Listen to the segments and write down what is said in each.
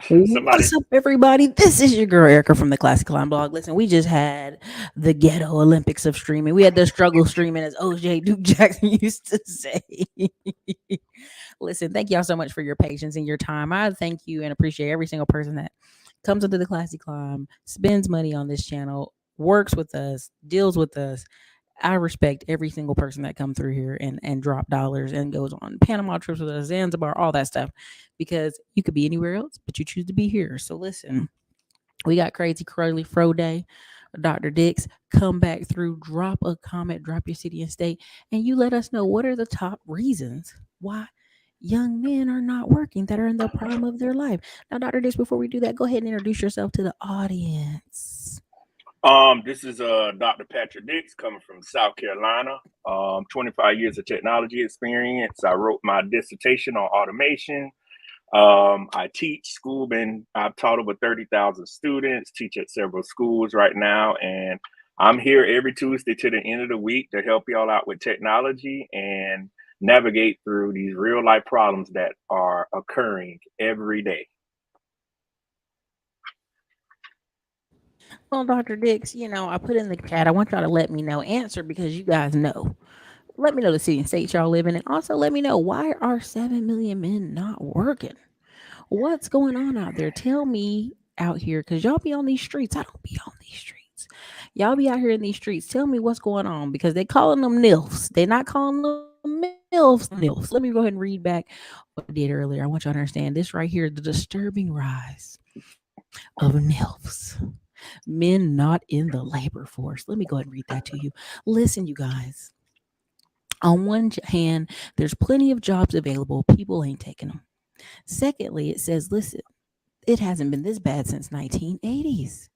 What's up, everybody? This is your girl Ericka from the Classical blog. Listen, we just had the ghetto Olympics of streaming. We had the struggle streaming, as OJ Duke Jackson used to say. Listen, thank y'all so much for your patience and your time. I thank you and appreciate every single person that comes into the Classy Climb, spends money on this channel, works with us, deals with us. I respect every single person that come through here and drop dollars and goes on Panama trips with us, Zanzibar, all that stuff, because you could be anywhere else, but you choose to be here. So listen, we got Crazy Curly Fro Day. Dr. Dix, come back through, drop a comment, drop your city and state, and you let us know what are the top reasons why young men are not working that are in the prime of their life. Now, Dr. Dix, before we do that, go ahead and introduce yourself to the audience. This is Dr. Patrick Dix coming from South Carolina. 25 years of technology experience. I wrote my dissertation on automation. I teach school, I've taught over 30,000 students, teach at several schools right now, and I'm here every Tuesday to the end of the week to help y'all out with technology and navigate through these real life problems that are occurring every day. Well, Dr. Dix, I put in the chat. I want y'all to let me know. Answer because you guys know. Let me know the city and state y'all live in. And also let me know, why are 7 million men not working? What's going on out there? Tell me out here, because y'all be on these streets. I don't be on these streets. Y'all be out here in these streets. Tell me what's going on, because they calling them NILFs. They're not calling them MILFs. NILFs. Let me go ahead and read back what I did earlier. I want y'all to understand this right here, the disturbing rise of NILFs. Men not in the labor force. Let me go ahead and read that to you. Listen, you guys. On one hand, there's plenty of jobs available. People ain't taking them. Secondly, it says, listen, it hasn't been this bad since 1980s.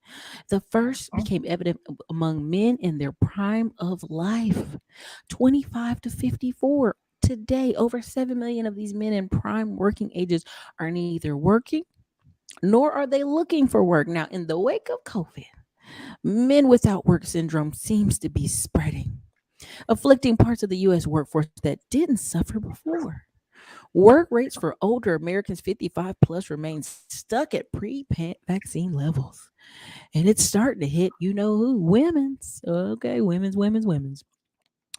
The first became evident among men in their prime of life, 25 to 54. Today, over 7 million of these men in prime working ages are neither working nor are they looking for work. Now, in the wake of COVID, men without work syndrome seems to be spreading, afflicting parts of the U.S. workforce that didn't suffer before. Work rates for older Americans 55 plus remain stuck at pre-vaccine levels. And it's starting to hit, you know who? Women's. Okay, women's.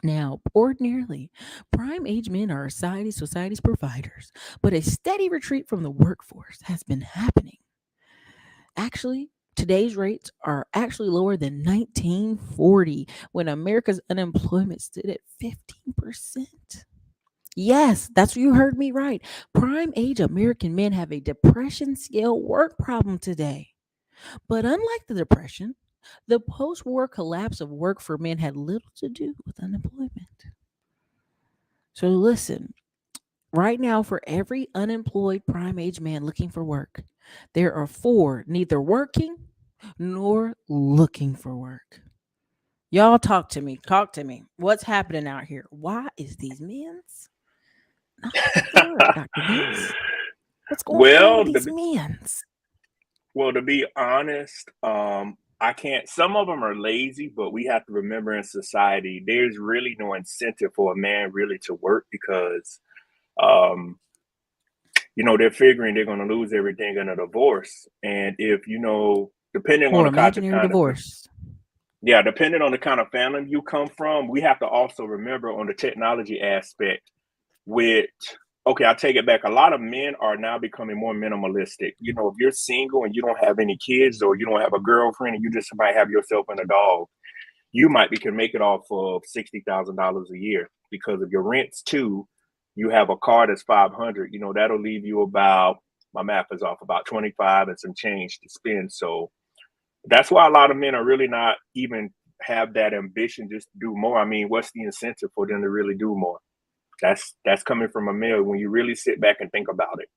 Now, ordinarily, prime age men are society's providers, but a steady retreat from the workforce has been happening. Actually, today's rates are actually lower than 1940, when America's unemployment stood at 15%. Yes, that's what you heard me right. Prime age American men have a depression scale work problem today. But unlike the depression, the post war collapse of work for men had little to do with unemployment. So listen, right now, for every unemployed prime age man looking for work, there are 4 neither working nor looking for work. Y'all talk to me. Talk to me. What's happening out here? Why is these men's not looking for work, Dr. Dix? What's going on with these men's? Well, to be honest, I can't. Some of them are lazy, but we have to remember in society, there's really no incentive for a man really to work because, they're figuring they're going to lose everything in a divorce. And if, depending on the kind of divorce. Yeah, depending on the kind of family you come from, we have to also remember on the technology aspect okay, I'll take it back. A lot of men are now becoming more minimalistic. If you're single and you don't have any kids or you don't have a girlfriend and you just might have yourself and a dog, you can make it off of $60,000 a year because of your rents too. You have a car that's $500, that'll leave you about, my math is off, about 25 and some change to spend. So that's why a lot of men are really not even have that ambition just to do more. I mean, what's the incentive for them to really do more? That's coming from a male when you really sit back and think about it.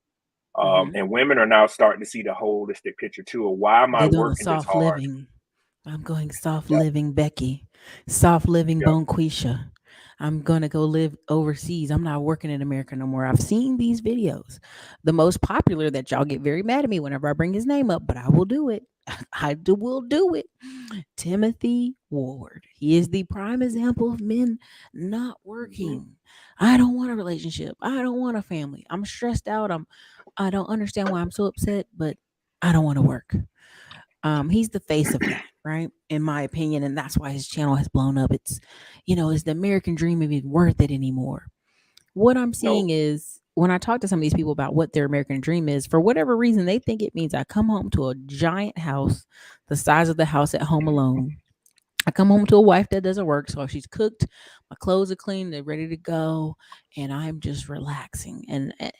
And women are now starting to see the holistic picture too of why am I working this hard? Living. I'm going soft living, Becky. Soft living, Bonquisha. I'm going to go live overseas. I'm not working in America no more. I've seen these videos. The most popular that y'all get very mad at me whenever I bring his name up, but I will do it. Will do it. Timothy Ward. He is the prime example of men not working. I don't want a relationship. I don't want a family. I'm stressed out. I don't understand why I'm so upset, but I don't want to work. He's the face of that, right? In my opinion, and that's why his channel has blown up. It's, is the American dream even worth it anymore? What I'm seeing No. is when I talk to some of these people about what their American dream is, for whatever reason, they think it means I come home to a giant house, the size of the house at Home Alone. I come home to a wife that doesn't work, so she's cooked, my clothes are clean, they're ready to go, and I'm just relaxing. And I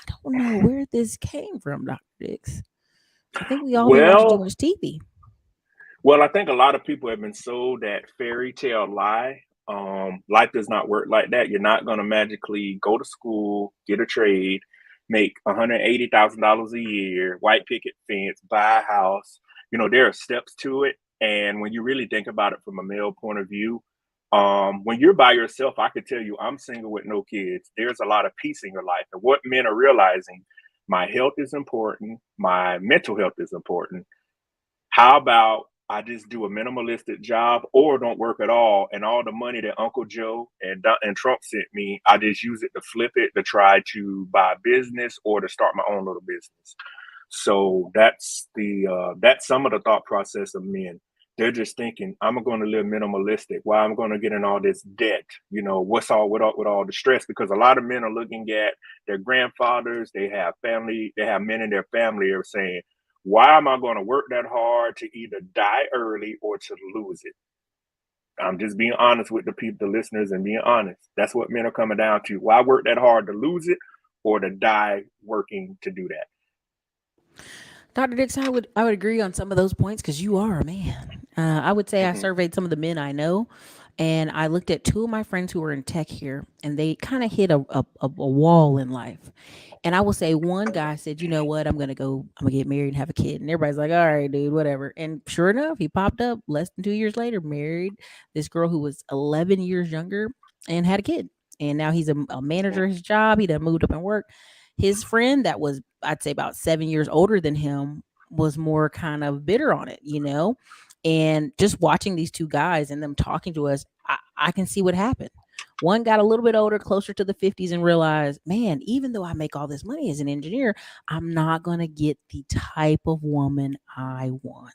don't know where this came from, Dr. Dix. I think we all been watching too Well, much TV. well, I think a lot of people have been sold that fairy tale lie. Life does not work like that. You're not going to magically go to school, get a trade, make $180,000 a year, white picket fence, buy a house. There are steps to it. And when you really think about it from a male point of view, when you're by yourself, I could tell you I'm single with no kids. There's a lot of peace in your life. And what men are realizing, my health is important, my mental health is important. How about I just do a minimalistic job or don't work at all, and all the money that Uncle Joe and Trump sent me, I just use it to flip it to try to buy a business or to start my own little business. So that's some of the thought process of men. They're just thinking, I'm going to live minimalistic. Why I'm going to get in all this debt? What's all with all the stress? Because a lot of men are looking at their grandfathers. They have family. They have men in their family are saying, why am I going to work that hard to either die early or to lose it? I'm just being honest with the people, the listeners, and being honest. That's what men are coming down to. Why work that hard to lose it or to die working to do that? Dr. Dix, I would agree on some of those points because you are a man. I would say I Mm-hmm. surveyed some of the men I know, and I looked at two of my friends who were in tech here, and they kind of hit a wall in life. And I will say one guy said, you know what, I'm gonna get married and have a kid. And everybody's like, all right, dude, whatever. And sure enough, he popped up less than 2 years later, married this girl who was 11 years younger and had a kid. And now he's a manager at his job. He done moved up and worked. His friend that was, I'd say, about 7 years older than him was more kind of bitter on it. And just watching these two guys and them talking to us, I can see what happened. One got a little bit older, closer to the 50s, and realized, man, even though I make all this money as an engineer, I'm not going to get the type of woman I want.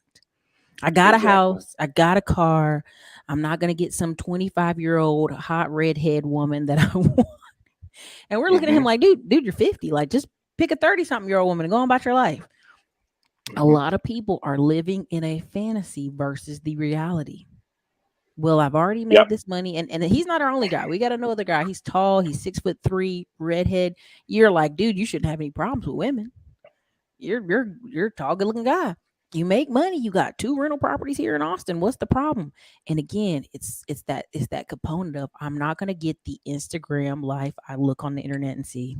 I got a Exactly. house, I got a car. I'm not going to get some 25-year-old hot redhead woman that I want. And we're looking at him Mm-hmm. like, dude, you're 50. Like, just pick a 30-something-year-old woman and go on about your life. A Mm-hmm. lot of people are living in a fantasy versus the reality. Well, I've already Yep. made this money, and he's not our only guy. We got another guy. He's tall. He's 6'3", redhead. You're like, dude, you shouldn't have any problems with women. You're a tall, good looking guy. You make money. You got two rental properties here in Austin. What's the problem? And again, it's that component of I'm not gonna get the Instagram life I look on the internet and see.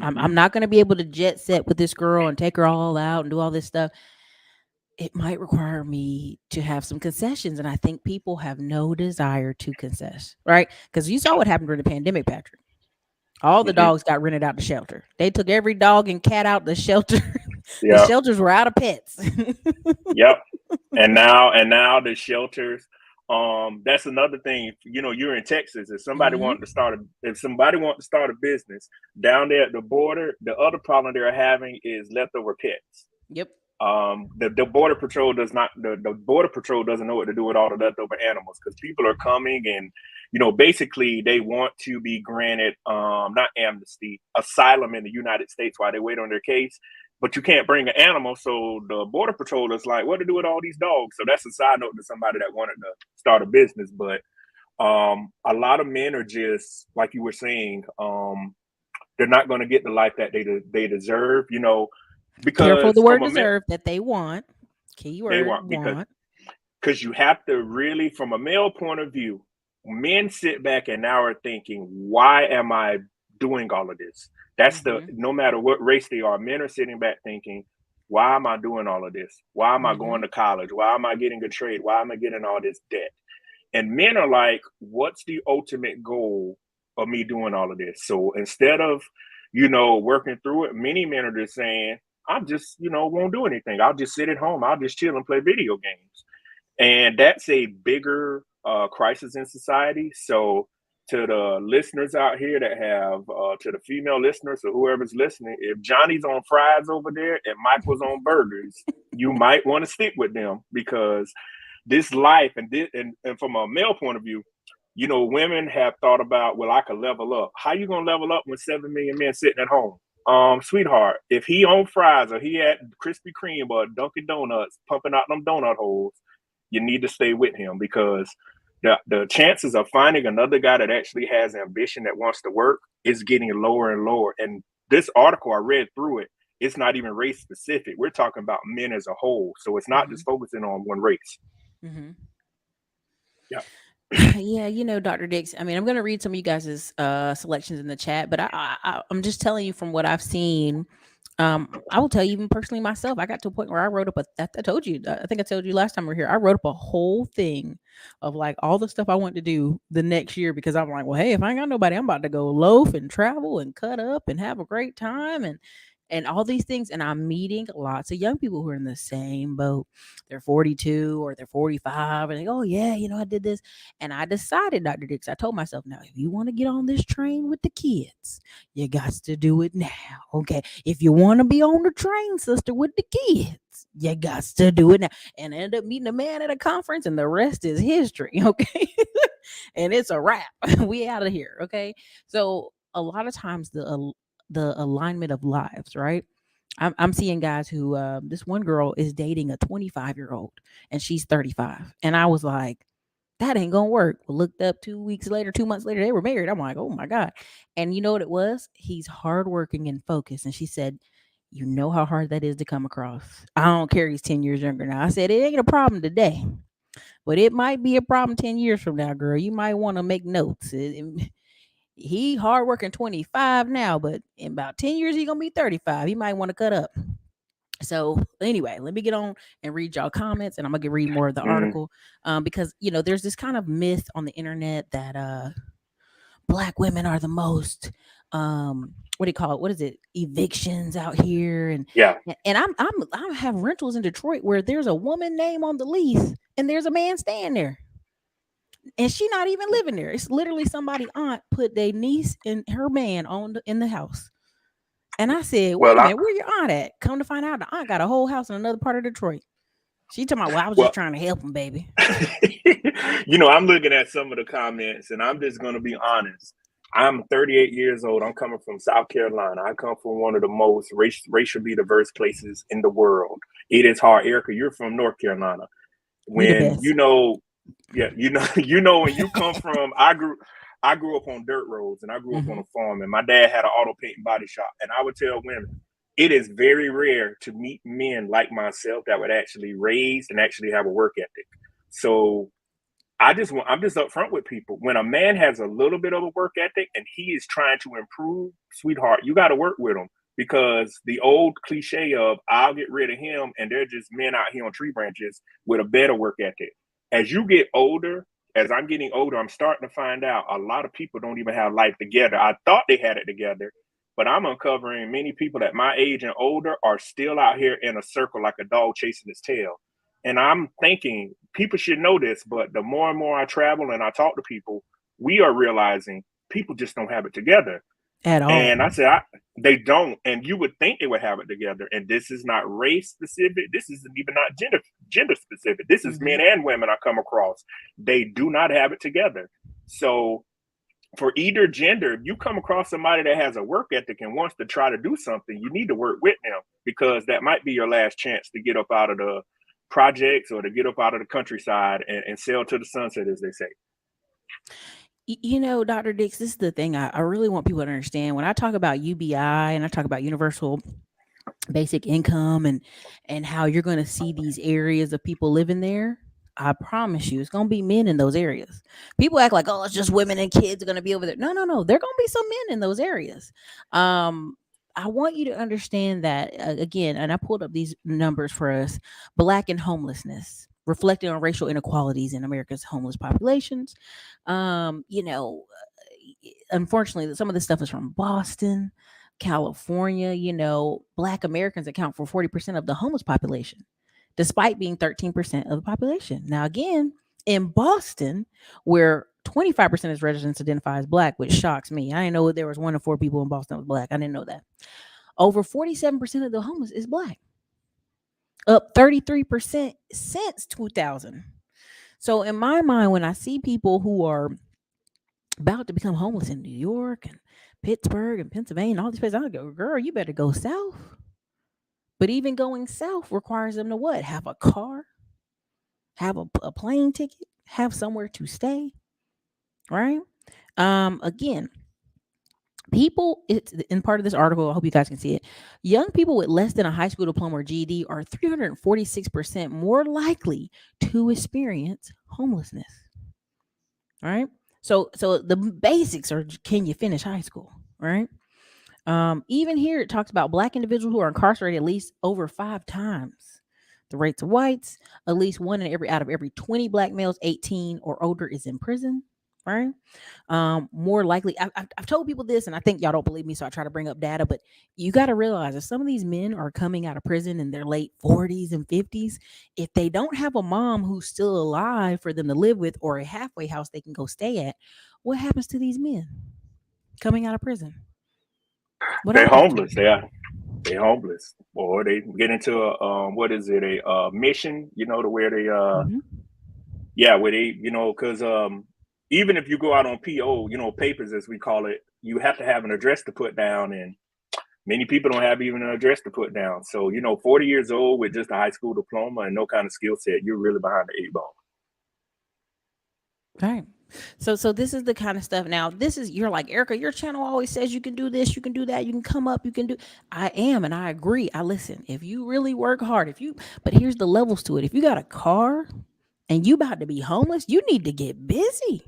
I'm Mm-hmm. not gonna be able to jet set with this girl and take her all out and do all this stuff. It might require me to have some concessions. And I think people have no desire to concess, right? Because you saw what happened during the pandemic, Patrick. All the Mm-hmm. dogs got rented out the shelter. They took every dog and cat out the shelter. The Yep. shelters were out of pets. Yep. And now the shelters. That's another thing. You're in Texas. Hmm. If somebody wants to start a business down there at the border, the other problem they're having is leftover pets. Yep. The border patrol does not the border patrol doesn't know what to do with all the leftover animals because people are coming and basically they want to be granted not amnesty, asylum in the United States while they wait on their case. But you can't bring an animal, so the border patrol is like, what to do with all these dogs? So that's a side note to somebody that wanted to start a business. But a lot of men are just like you were saying, they're not going to get the life that they deserve, Careful of because the from word a man, deserve that they want. they Keyword want want. because you have to really, from a male point of view, men sit back and now are thinking, why am I doing all of this? That's the Hmm. no matter what race they are, men are sitting back thinking, why am I doing all of this? Why am I going Hmm. to college? Why am I getting a trade? Why am I getting all this debt? And men are like, what's the ultimate goal of me doing all of this? So instead of, working through it, many men are just saying, I'm just, won't do anything. I'll just sit at home. I'll just chill and play video games. And that's a bigger crisis in society. So to the listeners out here that have to the female listeners or whoever's listening, if Johnny's on fries over there and Michael's on burgers, you might want to stick with them, because this life and from a male point of view, women have thought about, well, I could level up. How you gonna level up when 7 million men sitting at home? Sweetheart, if he on fries or he at Krispy Kreme or Dunkin' Donuts pumping out them donut holes, you need to stay with him, because the chances of finding another guy that actually has ambition, that wants to work, is getting lower and lower. And this article, I read through it, it's not even race specific. We're talking about men as a whole. So it's not just focusing on one race. Mm-hmm. Yeah. Yeah, Dr. Dix. I mean, I'm going to read some of you guys' selections in the chat, but I'm just telling you from what I've seen. I will tell you, even personally myself, I got to a point where I wrote up I told you, I think I told you last time we were here, I wrote up a whole thing of like all the stuff I want to do the next year, because I'm like, well, hey, if I ain't got nobody, I'm about to go loaf and travel and cut up and have a great time and all these things. And I'm meeting lots of young people who are in the same boat. They're 42 or they're 45 and they go, oh yeah, I did this. And I decided, Dr. Dix, I told myself, now, if you want to get on this train with the kids, you got to do it now. Okay. If you want to be on the train, sister, with the kids, you got to do it now. And I ended up meeting a man at a conference, and the rest is history. Okay. And it's a wrap. We out of here. Okay. So a lot of times the alignment of lives, right? I'm seeing guys who this one girl is dating a 25-year-old and she's 35. And I was like, that ain't gonna work. We looked up 2 weeks later, 2 months later, they were married. I'm like, oh my God. And you know what it was? He's hardworking and focused. And she said, you know how hard that is to come across. I don't care, he's 10 years younger now. I said, it ain't a problem today, but it might be a problem 10 years from now, girl. You might want to make notes. He hardworking 25 now, but in about 10 years, he gonna be 35. He might want to cut up. So anyway, let me get on and read y'all comments, and I'm gonna read more of the Mm, article, because there's this kind of myth on the internet that black women are the most what do you call it? What is it? Evictions out here, and yeah. and I have rentals in Detroit where there's a woman name on the lease and there's a man staying there, and she not even living there. It's literally somebody aunt put their niece and her man in the house. And I said, wait Well, a I minute, where your aunt at? Come to find out, the aunt got a whole house in another part of Detroit. She talking about, well, I was just well, trying to help him, baby. I'm looking at some of the comments, and I'm just going to be honest. I'm 38 years old. I'm coming from South Carolina. I come from one of the most racially diverse places in the world. It is hard. Ericka, you're from North Carolina. We the When best. yeah, when you come from, I grew up on dirt roads, and I grew up on Hmm. a farm, and my dad had an auto paint and body shop. And I would tell women, it is very rare to meet men like myself that would actually raise and actually have a work ethic. So I'm just upfront with people. When a man has a little bit of a work ethic and he is trying to improve, sweetheart, you got to work with him, because the old cliche of I'll get rid of him and they're just men out here on tree branches with a better work ethic. As you get older, as I'm getting older, I'm starting to find out a lot of people don't even have life together. I thought they had it together, but I'm uncovering many people at my age and older are still out here in a circle like a dog chasing its tail. And I'm thinking people should know this, but the more and more I travel and I talk to people, we are realizing people just don't have it together. At all. And I said, they don't. And you would think they would have it together. And this is not race specific. This isn't even not gender specific. This is Hmm. men and women I come across. They do not have it together. So for either gender, if you come across somebody that has a work ethic and wants to try to do something, you need to work with them, because that might be your last chance to get up out of the projects or to get up out of the countryside and sail to the sunset, as they say. Dr. Dix, this is the thing I really want people to understand. When I talk about UBI and I talk about universal basic income and how you're going to see these areas of people living there, I promise you it's going to be men in those areas. People act like, oh, it's just women and kids are going to be over there. No, no, no, there are going to be some men in those areas. um I want you to understand that, again, and I pulled up these numbers for us. Black and homelessness, reflecting on racial inequalities in America's homeless populations. um you know Unfortunately, some of this stuff is from Boston, California. Black Americans account for 40% of the homeless population, despite being 13% of the population. Now, again, In Boston, where 25% of residents identify as black, which shocks me. I didn't know there was 1 in 4 people in Boston was black. I didn't know that. Over 47% of the homeless is black, up 33% since 2000. So in my mind, when I see people who are about to become homeless in New York and Pittsburgh and Pennsylvania and all these places, I go, girl, you better go south. But even going south requires them to what? Have a car, have a plane ticket, have somewhere to stay, right? Again, people, it's in part of this article. I hope you guys can see it. Young people with less than a high school diploma or GED are 346% more likely to experience homelessness. Right. So the basics are, can you finish high school? Right. Even here, it talks about black individuals who are incarcerated at least over 5 times the rates of whites. At least one in every out of every 20 black males 18 or older is in prison. Right. More likely, I've told people this, and I think y'all don't believe me, so I try to bring up data. But you got to realize that some of these men are coming out of prison in their late 40s and 50s. If they don't have a mom who's still alive for them to live with, or a halfway house they can go stay at, what happens to these men coming out of prison? What They're happens to homeless. them? They're homeless, or they get into a what is it, a mission? To where they Hmm. yeah, where they because even if you go out on PO, papers as we call it, you have to have an address to put down, and many people don't have even an address to put down. So 40 years old with just a high school diploma and no kind of skill set, you're really behind the eight ball. Right. So this is the kind of stuff. Now, this is, you're like, Ericka, your channel always says you can do this, you can do that, you can come up, you can do. I am, and I agree. I listen. If you really work hard, but here's the levels to it. If you got a car and you about to be homeless, you need to get busy.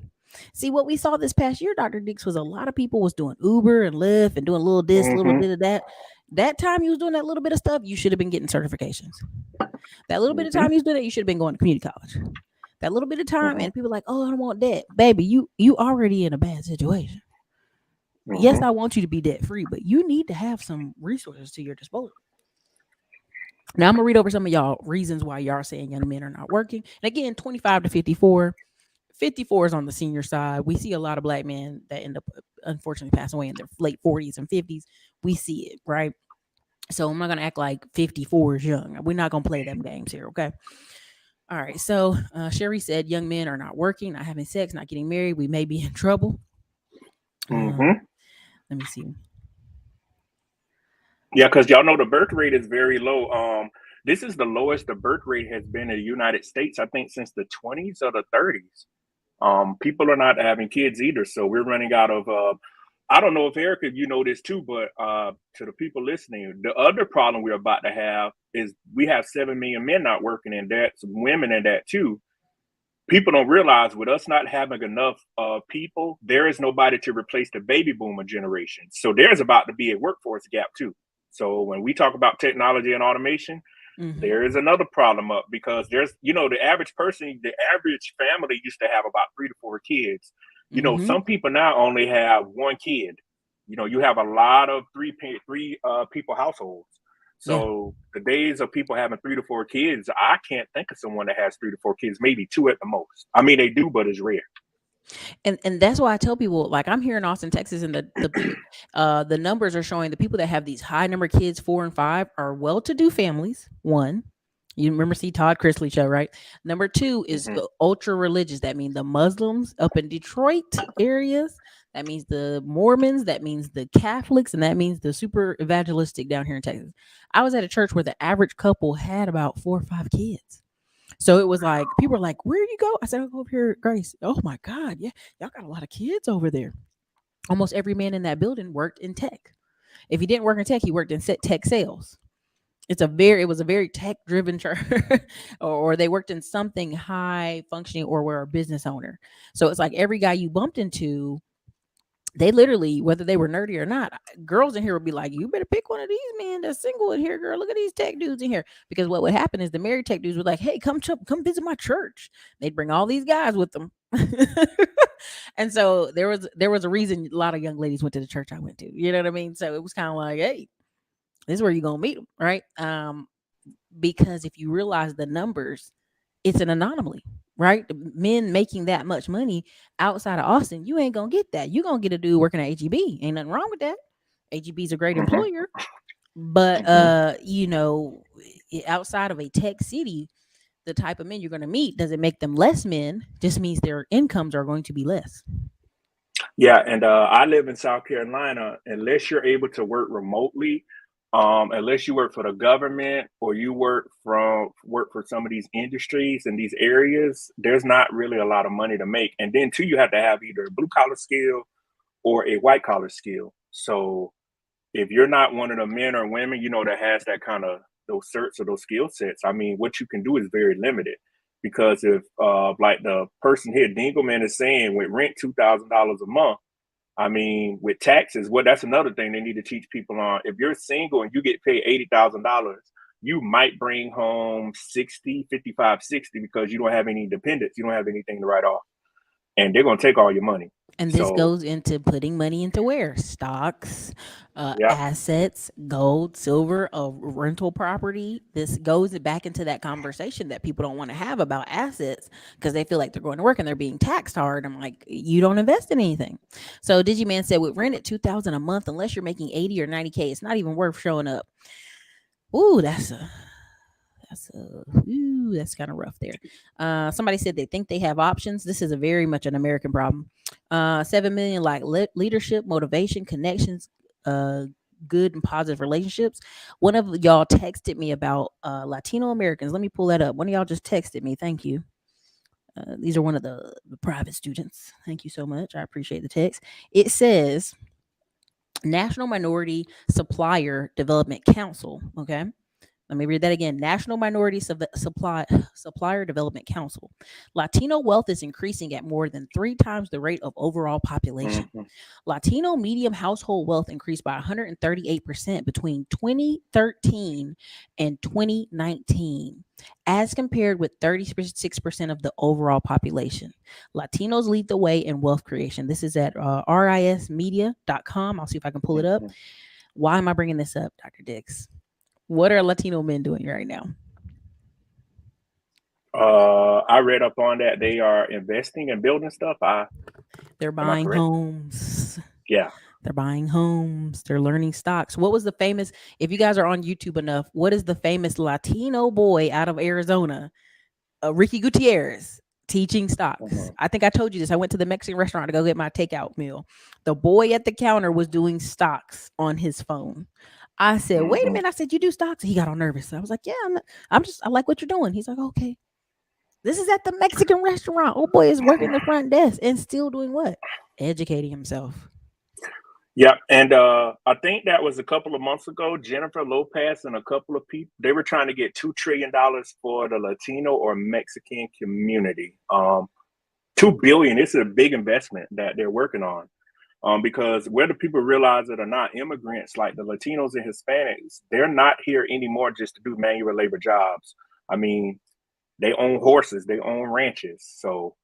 See what we saw this past year, Dr. Dix, was a lot of people was doing Uber and Lyft and doing a little this, little Mm-hmm. bit of that. That time you was doing that little bit of stuff, you should have been getting certifications. That little bit of Mm-hmm. time you was doing that, you should have been going to community college. That little bit of time, Mm-hmm. and people like, oh, I don't want debt, baby. You already in a bad situation. Yes, Mm-hmm. I want you to be debt free, but you need to have some resources to your disposal. Now I'm gonna read over some of y'all reasons why y'all saying young men are not working. And again, 25 to 54. 54 is on the senior side. We see a lot of black men that end up unfortunately passing away in their late 40s and 50s. We see it, right? So I'm not gonna act like 54 is young. We're not gonna play them games here, okay? All right. So Sherry said, young men are not working, not having sex, not getting married. We may be in trouble. Um, Mm-hmm. let me see. Yeah, because y'all know the birth rate is very low. This is the lowest the birth rate has been in the United States, I think, since the 20s or the 30s. People are not having kids either, so we're running out of. I don't know if Ericka, you know this too, but to the people listening, the other problem we're about to have is we have 7 million men not working, and that's women in that too. People don't realize with us not having enough people, there is nobody to replace the baby boomer generation. So there's about to be a workforce gap too. So when we talk about technology and automation, Mm-hmm. there is another problem up because there's, the average person, the average family used to have about 3 to 4 kids. Mm-hmm. Some people now only have one kid. You have a lot of three people households. Yeah. So the days of people having 3 to 4 kids, I can't think of someone that has 3 to 4 kids, maybe two at the most. I mean, they do, but it's rare. And that's why I tell people, like, I'm here in Austin, Texas, and the numbers are showing the people that have these high number of kids, 4 and 5, are well-to-do families. One, you remember see Todd Chrisley show, right? Number two is Mm-hmm. ultra religious. That means the Muslims up in Detroit areas. That means the Mormons. That means the Catholics, and that means the super evangelistic down here in Texas. I was at a church where the average couple had about 4 or 5 kids. So it was like people were like, "Where you go?" I said, "I'll go over here, Grace." Oh my God, yeah, y'all got a lot of kids over there. Almost every man in that building worked in tech. If he didn't work in tech, he worked in tech sales. It was a very tech driven church, or they worked in something high functioning, or were a business owner. So it's like every guy you bumped into, they literally, whether they were nerdy or not, girls in here would be like, you better pick one of these men that's single in here, girl. Look at these tech dudes in here. Because what would happen is the married tech dudes were like, hey, come visit my church. They'd bring all these guys with them. And so there was a reason a lot of young ladies went to the church I went to. You know what I mean? So it was kind of like, hey, this is where you're gonna meet them, right? Because if you realize the numbers, it's an anomaly. right? The men making that much money outside of Austin, you ain't gonna get that. You gonna get a dude working at HEB. Ain't nothing wrong with that. HEB is a great Mm-hmm. employer, but Mm-hmm. outside of a tech city, the type of men you're going to meet doesn't make them less men, just means their incomes are going to be less. Yeah, and I live in South Carolina. Unless you're able to work remotely, unless you work for the government or you work for some of these industries in these areas, there's not really a lot of money to make. And then too, you have to have either a blue collar skill or a white collar skill. So if you're not one of the men or women, that has that kind of those certs or those skill sets, I mean, what you can do is very limited. Because if like the person here, Dingleman is saying with rent $2,000 a month, I mean, with taxes, well, that's another thing they need to teach people on. If you're single and you get paid $80,000, you might bring home 60, 55, 60 because you don't have any dependents. You don't have anything to write off. And they're going to take all your money. And this So, goes into putting money into where? Stocks, yeah. assets, gold, silver, rental property. This goes back into that conversation that people don't want to have about assets because they feel like they're going to work and they're being taxed hard. I'm like, you don't invest in anything. So Digiman said with rent at 2,000 a month, unless you're making 80 or 90K, it's not even worth showing up. Ooh, that's kind of rough there. Somebody said they think they have options. This is a very much an American problem. 7 million like leadership, motivation, connections, uh, good and positive relationships. One of y'all texted me about Latino Americans. Let me pull that up. One of y'all just texted me. Thank you. These are one of the private students. Thank you so much. I appreciate the text. It says National Minority Supplier Development Council. Okay. Let me read that again. National Minority Supplier Development Council. Latino wealth is increasing at more than 3 times the rate of overall population. Mm-hmm. Latino medium household wealth increased by 138% between 2013 and 2019, as compared with 36% of the overall population. Latinos lead the way in wealth creation. This is at rismedia.com. I'll see if I can pull it up. Mm-hmm. Why am I bringing this up, Dr. Dix? What are Latino men doing right now? I read up on that. They are investing and building stuff. They're Am I buying correct? homes. Yeah. They're buying homes. They're learning stocks. What was the famous, if you guys are on YouTube enough, what is the famous Latino boy out of Arizona? Ricky Gutierrez teaching stocks. Mm-hmm. I think I told you this. I went to the Mexican restaurant to go get my takeout meal. The boy at the counter was doing stocks on his phone. I said, wait a Mm-hmm. minute. I said, you do stocks? He got all nervous. I was like, yeah, I like what you're doing. He's like, okay. This is at the Mexican restaurant. Oh boy is working the front desk and still doing what? Educating himself. Yeah, and I think that was a couple of months ago. Jennifer Lopez and a couple of people, they were trying to get $2 trillion for the Latino or Mexican community. 2 billion. It's a big investment that they're working on. Because whether people realize it or not, immigrants like the Latinos and Hispanics, they're not here anymore just to do manual labor jobs. I mean, they own horses, they own ranches. So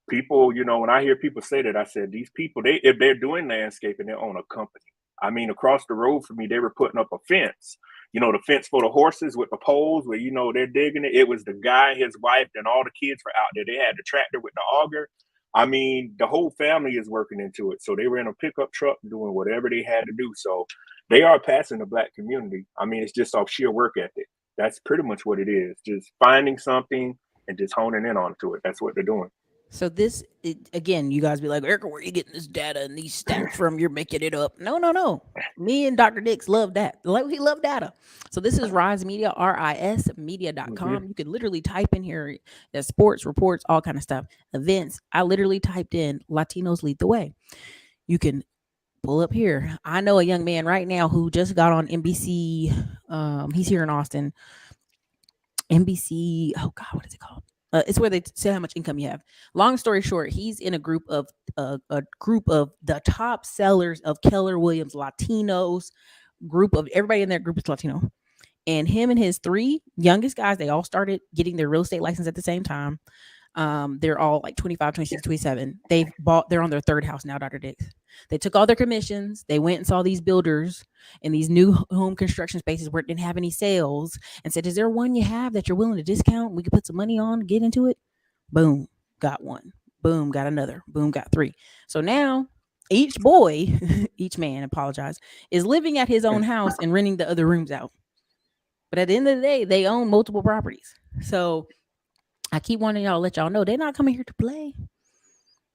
people, when I hear people say that, I said these people, if they're doing landscaping, they own a company. I mean, across the road from me, they were putting up a fence. The fence for the horses with the poles where they're digging it. It was the guy, his wife, and all the kids were out there. They had the tractor with the auger. I mean, the whole family is working into it. So they were in a pickup truck doing whatever they had to do. So they are passing the Black community. I mean, it's just off sheer work ethic. That's pretty much what it is. Just finding something and just honing in onto it. That's what they're doing. So again, you guys be like, Ericka, where are you getting this data and these stats from? You're making it up. No, no, no. Me and Dr. Dix love that. Like we love data. So this is Rise Media, Mm-hmm. rismedia.com. You can literally type in here sports, reports, all kind of stuff, events. I literally typed in Latinos lead the way. You can pull up here. I know a young man right now who just got on NBC. He's here in Austin. NBC. Oh God, what is it called? It's where they say how much income you have. Long story short, he's in a group of the top sellers of Keller Williams Latinos. Group of everybody in that group is Latino, and him and his 3 youngest guys, they all started getting their real estate license at the same time. They're all like 25, 26, 27. They're on their 3rd house now, Dr. Dix. They took all their commissions. They went and saw these builders in these new home construction spaces where it didn't have any sales and said, is there one you have that you're willing to discount? We could put some money on, get into it. Boom. got one. Boom, got another. Boom, got three. So now each boy, each man, apologize, is living at his own house and renting the other rooms out. But at the end of the day, they own multiple properties. So I keep wanting y'all to let y'all know they're not coming here to play.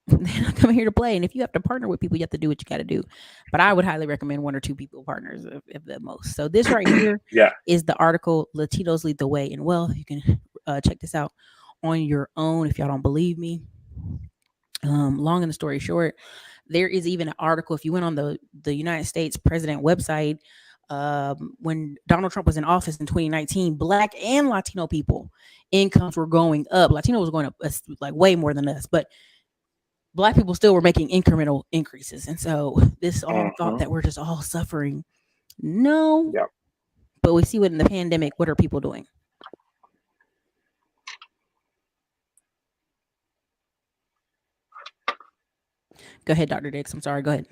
They're not coming here to play. And if you have to partner with people, you have to do what you got to do. But I would highly recommend one or two people partners if the most. So this right here Yeah. is the article "Latinos Lead the Way in Wealth." You can check this out on your own if y'all don't believe me. Long and the story short, there is even an article. If you went on the United States president website, when Donald Trump was in office in 2019, Black and Latino people incomes were going up. Latino was going up like way more than us, but Black people still were making incremental increases. And so this all thought that we're just all suffering. No, Yeah. but we see what in the pandemic, what are people doing? Go ahead, Dr. Dix. I'm sorry. Go ahead.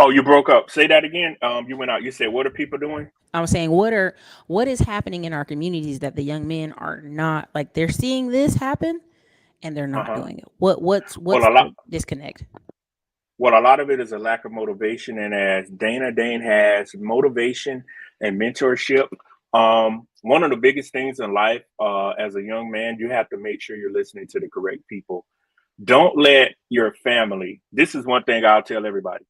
Oh, you broke up. Say that again. You went out. You said, what are people doing? I was saying, what is happening in our communities that the young men are not like they're seeing this happen and they're not doing it. What's Well, a lot. the disconnect? Well, a lot of it is a lack of motivation, and as Dane has motivation and mentorship. One of the biggest things in life, as a young man, you have to make sure you're listening to the correct people. Don't let your family. This is one thing I'll tell everybody.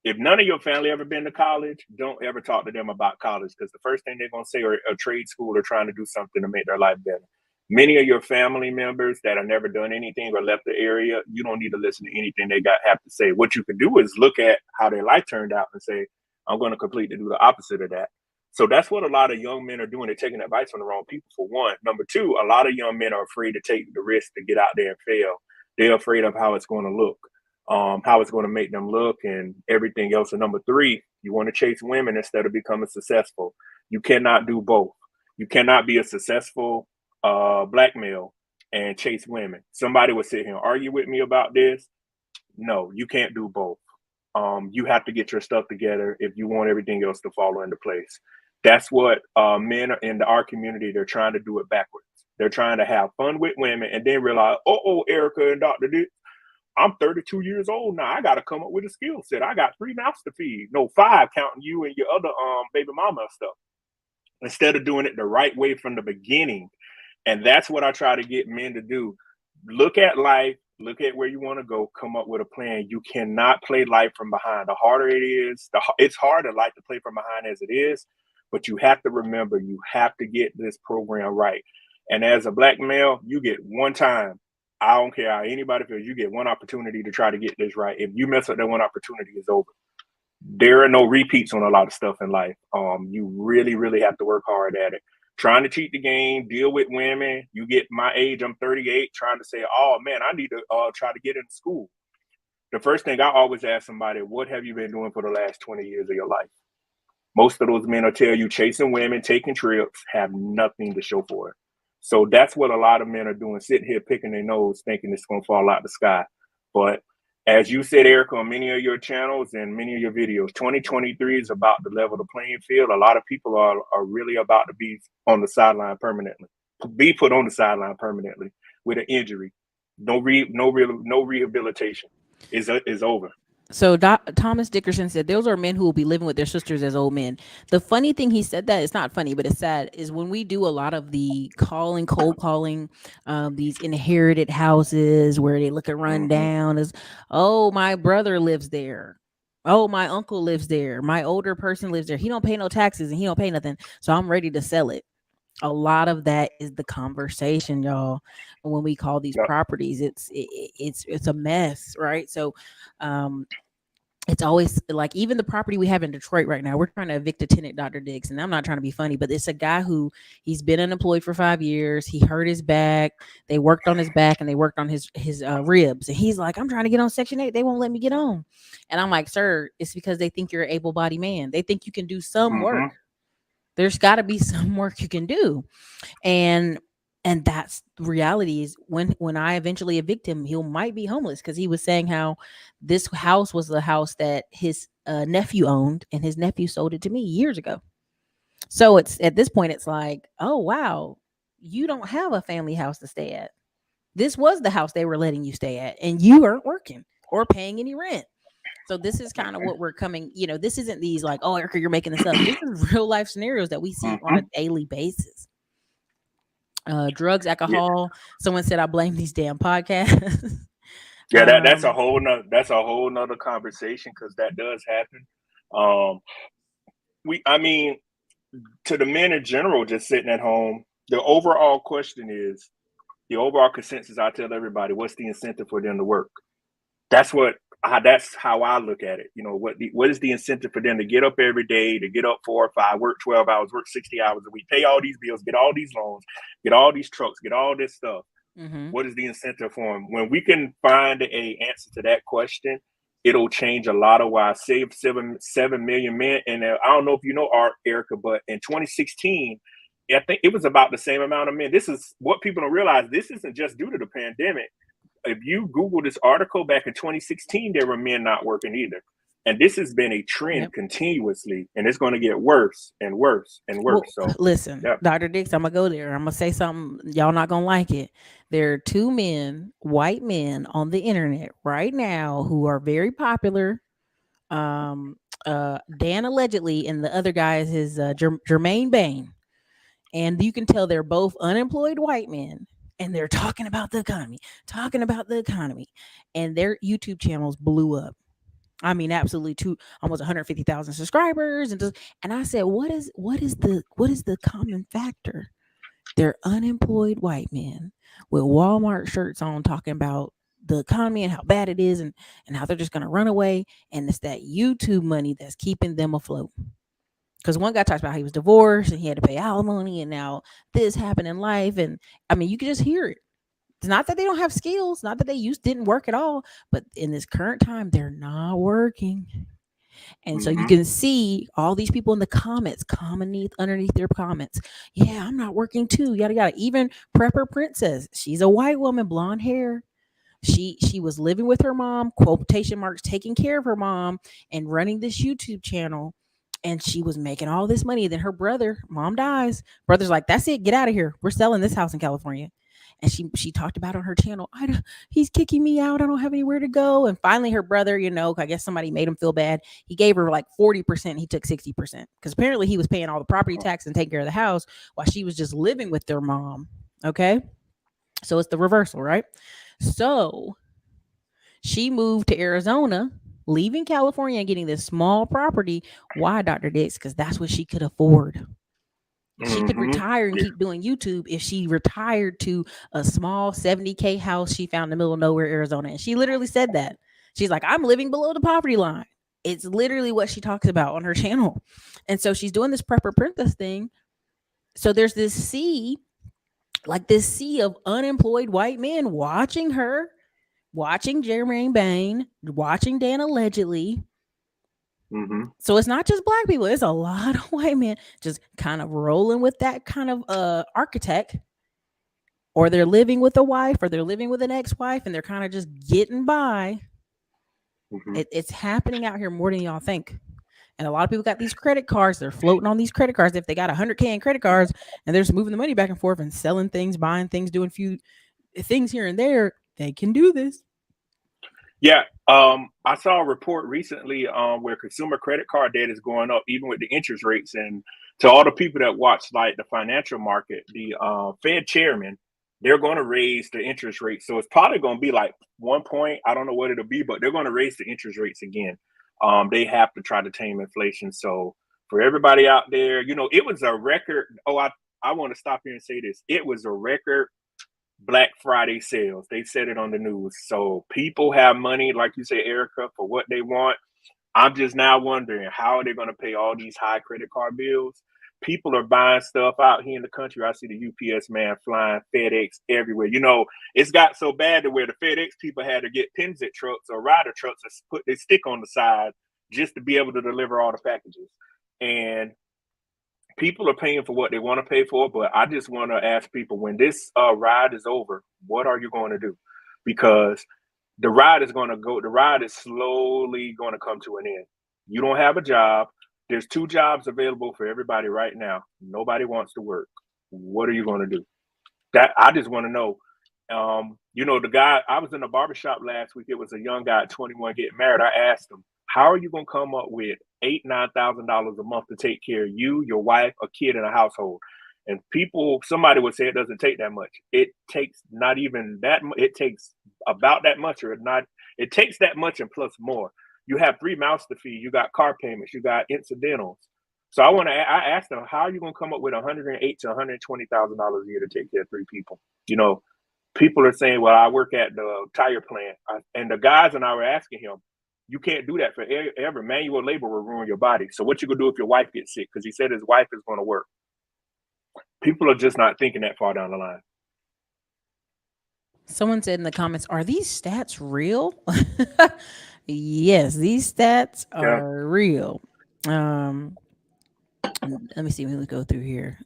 If none of your family ever been to college, don't ever talk to them about college, because the first thing they're going to say are a trade school or trying to do something to make their life better. Many of your family members that have never done anything or left the area, you don't need to listen to anything they have to say. What you can do is look at how their life turned out and say, I'm going to completely do the opposite of that. So that's what a lot of young men are doing. They're taking advice from the wrong people, for one. Number two, a lot of young men are afraid to take the risk to get out there and fail. They're afraid of how it's going to look. How it's going to make them look and everything else. And number three, you want to chase women instead of becoming successful. You cannot do both. You cannot be a successful Black male and chase women. Somebody would sit here and argue with me about this. No, you can't do both. You have to get your stuff together if you want everything else to fall into place. That's what men in our community, they're trying to do it backwards. They're trying to have fun with women and then realize, Ericka and Dr. D, I'm 32 years old now. I got to come up with a skill set. I got 3 mouths to feed. No, 5, counting you and your other baby mama and stuff. Instead of doing it the right way from the beginning. And that's what I try to get men to do. Look at life, look at where you want to go, come up with a plan. You cannot play life from behind. The harder it is, it's harder life to play from behind as it is, but you have to remember, you have to get this program right. And as a Black male, you get one time. I don't care how anybody feels, you get one opportunity to try to get this right. If you mess up that one opportunity, it's over. There are no repeats on a lot of stuff in life. You really, really have to work hard at it. Trying to cheat the game, deal with women. You get my age, I'm 38, trying to say, oh man, I need to try to get into school. The first thing I always ask somebody, what have you been doing for the last 20 years of your life? Most of those men will tell you chasing women, taking trips, have nothing to show for it. So that's what a lot of men are doing, sitting here picking their nose, thinking it's going to fall out the sky. But as you said, Ericka, on many of your channels and many of your videos, 2023 is about to level the playing field. A lot of people are really about to be on the sideline permanently, be put on the sideline permanently with an injury. No rehabilitation is over. So Thomas Dickerson said those are men who will be living with their sisters as old men. The funny thing he said that, it's not funny, but it's sad, is when we do a lot of the cold calling, these inherited houses where they look at run down as, oh, my brother lives there. Oh, my uncle lives there. My older person lives there. He don't pay no taxes and he don't pay nothing. So I'm ready to sell it. A lot of that is the conversation, y'all. When we call these properties, it's a mess, right? So it's always like, even the property we have in Detroit right now, we're trying to evict a tenant, Dr. Dix, and I'm not trying to be funny, but it's a guy who, he's been unemployed for 5 years. He hurt his back. They worked on his back and they worked on his ribs. And he's like, I'm trying to get on Section 8. They won't let me get on. And I'm like, sir, it's because they think you're an able-bodied man. They think you can do some work. There's got to be some work you can do. And that's the reality, is when I eventually evict him, he might be homeless, because he was saying how this house was the house that his nephew owned, and his nephew sold it to me years ago. So it's, at this point, it's like, oh wow, you don't have a family house to stay at. This was the house they were letting you stay at, and you weren't working or paying any rent. So this is kind of what we're coming, this isn't these like, oh, Ericka, you're making this up. This is real life scenarios that we see on a Mhm. daily basis. Drugs, Yeah, alcohol. Someone said I blame these damn podcasts. yeah. That's a um, whole nother conversation because that does happen. Um, I mean, to the men in general, just sitting at home, the overall question is the overall consensus. I tell everybody, what's the incentive for them to work? That's how I look at it. What is the incentive for them to get up every day, to get up 4 or 5, work 12 hours, work 60 hours a week, pay all these bills, get all these loans, get all these trucks, get all this stuff? mhm. What is the incentive for them? When we can find a answer to that question, it'll change a lot of why I saved 7 million men. And I don't know if you know Ericka, but in 2016, I think it was about the same amount of men. This is what people don't realize. This isn't just due to the pandemic. If you Google this article back in 2016, there were men not working either. And this has been a trend Yep. continuously, and it's going to get worse and worse and Well, worse. So, listen, yeah. Dr. Dix, I'm gonna go there. I'm gonna say something y'all not gonna like it. There are two men, white men, on the internet right now who are very popular. Um, Dan allegedly, and the other guy is his Jermaine Bain, and you can tell they're both unemployed white men, and they're talking about the economy, and their YouTube channels blew up. I mean, absolutely, two almost 150,000 subscribers, and I said, what is the common factor? They're unemployed white men with Walmart shirts on, talking about the economy and how bad it is, and how they're just going to run away, and it's that YouTube money that's keeping them afloat. Because one guy talks about how he was divorced and he had to pay alimony, and now this happened in life, and I mean, you can just hear it. It's not that they don't have skills, not that they didn't work at all, but in this current time, they're not working. And so you Mm-hmm. can see all these people in the comments, underneath their comments. Yeah, I'm not working too. Yada yada. Even Prepper Princess, she's a white woman, blonde hair. She was living with her mom, quotation marks, taking care of her mom and running this YouTube channel. And she was making all this money. Then her brother, mom dies. Brother's like, that's it, get out of here. We're selling this house in California. And she talked about on her channel, he's kicking me out. I don't have anywhere to go. And finally, her brother, I guess somebody made him feel bad. He gave her like 40%. He took 60% because apparently he was paying all the property tax and taking care of the house while she was just living with their mom. Okay, so it's the reversal, right? So she moved to Arizona, leaving California and getting this small property. Why, Dr. Dix? Because that's what she could afford. She could Mm-hmm. retire and Yeah. keep doing YouTube if she retired to a small 70K house she found in the middle of nowhere, Arizona. And she literally said that. She's like, I'm living below the poverty line. It's literally what she talks about on her channel. And so she's doing this prepper princess thing. So there's this sea of unemployed white men watching her, watching Jermaine Bain, watching Dan allegedly. Mm-hmm. So it's not just black people, it's a lot of white men just kind of rolling with that kind of architect, or they're living with a wife, or they're living with an ex-wife, and they're kind of just getting by. Mm-hmm. It's happening out here more than y'all think. And a lot of people got these credit cards. They're floating on these credit cards. If they got 100K in credit cards and they're just moving the money back and forth and selling things, buying things, doing a few things here and there, they can do this. Yeah, I saw a report recently where consumer credit card debt is going up, even with the interest rates. And to all the people that watch like the financial market, the Fed chairman, they're going to raise the interest rate. So it's probably going to be like 1 point. I don't know what it'll be, but they're going to raise the interest rates again. They have to try to tame inflation. So for everybody out there, it was a record. Oh, I want to stop here and say this. It was a record Black Friday sales. They said it on the news. So people have money, like you say, Ericka, for what they want. I'm just now wondering how are they going to pay all these high credit card bills? People are buying stuff out here in the country. I see the UPS man flying, FedEx everywhere. It's got so bad to where the FedEx people had to get Pensit trucks or rider trucks and put their stick on the side just to be able to deliver all the packages. And people are paying for what they want to pay for, but I just want to ask people, when this ride is over, what are you going to do? Because the ride is slowly going to come to an end. You don't have a job. There's 2 jobs available for everybody right now. Nobody wants to work. What are you going to do? That I just want to know, You know, the guy, I was in a barbershop last week. It was a young guy at 21 getting married. I asked him, how are you going to come up with $8,000-9,000 a month to take care of you, your wife, a kid in a household? And somebody would say it doesn't take that much. It takes not even that. It takes about that much, or not. It takes that much and plus more. You have 3 mouths to feed. You got car payments. You got incidentals. So I asked them, how are you going to come up with $108,000 to $120,000 a year to take care of 3 people? You know, people are saying, well, I work at the tire plant. And the guys and I were asking him, you can't do that forever. Manual labor will ruin your body. So what you gonna do if your wife gets sick? Because he said his wife is going to work. People are just not thinking that far down the line. Someone said in the comments, are these stats real? Yes, these stats are real. Let me see. Let me go through here.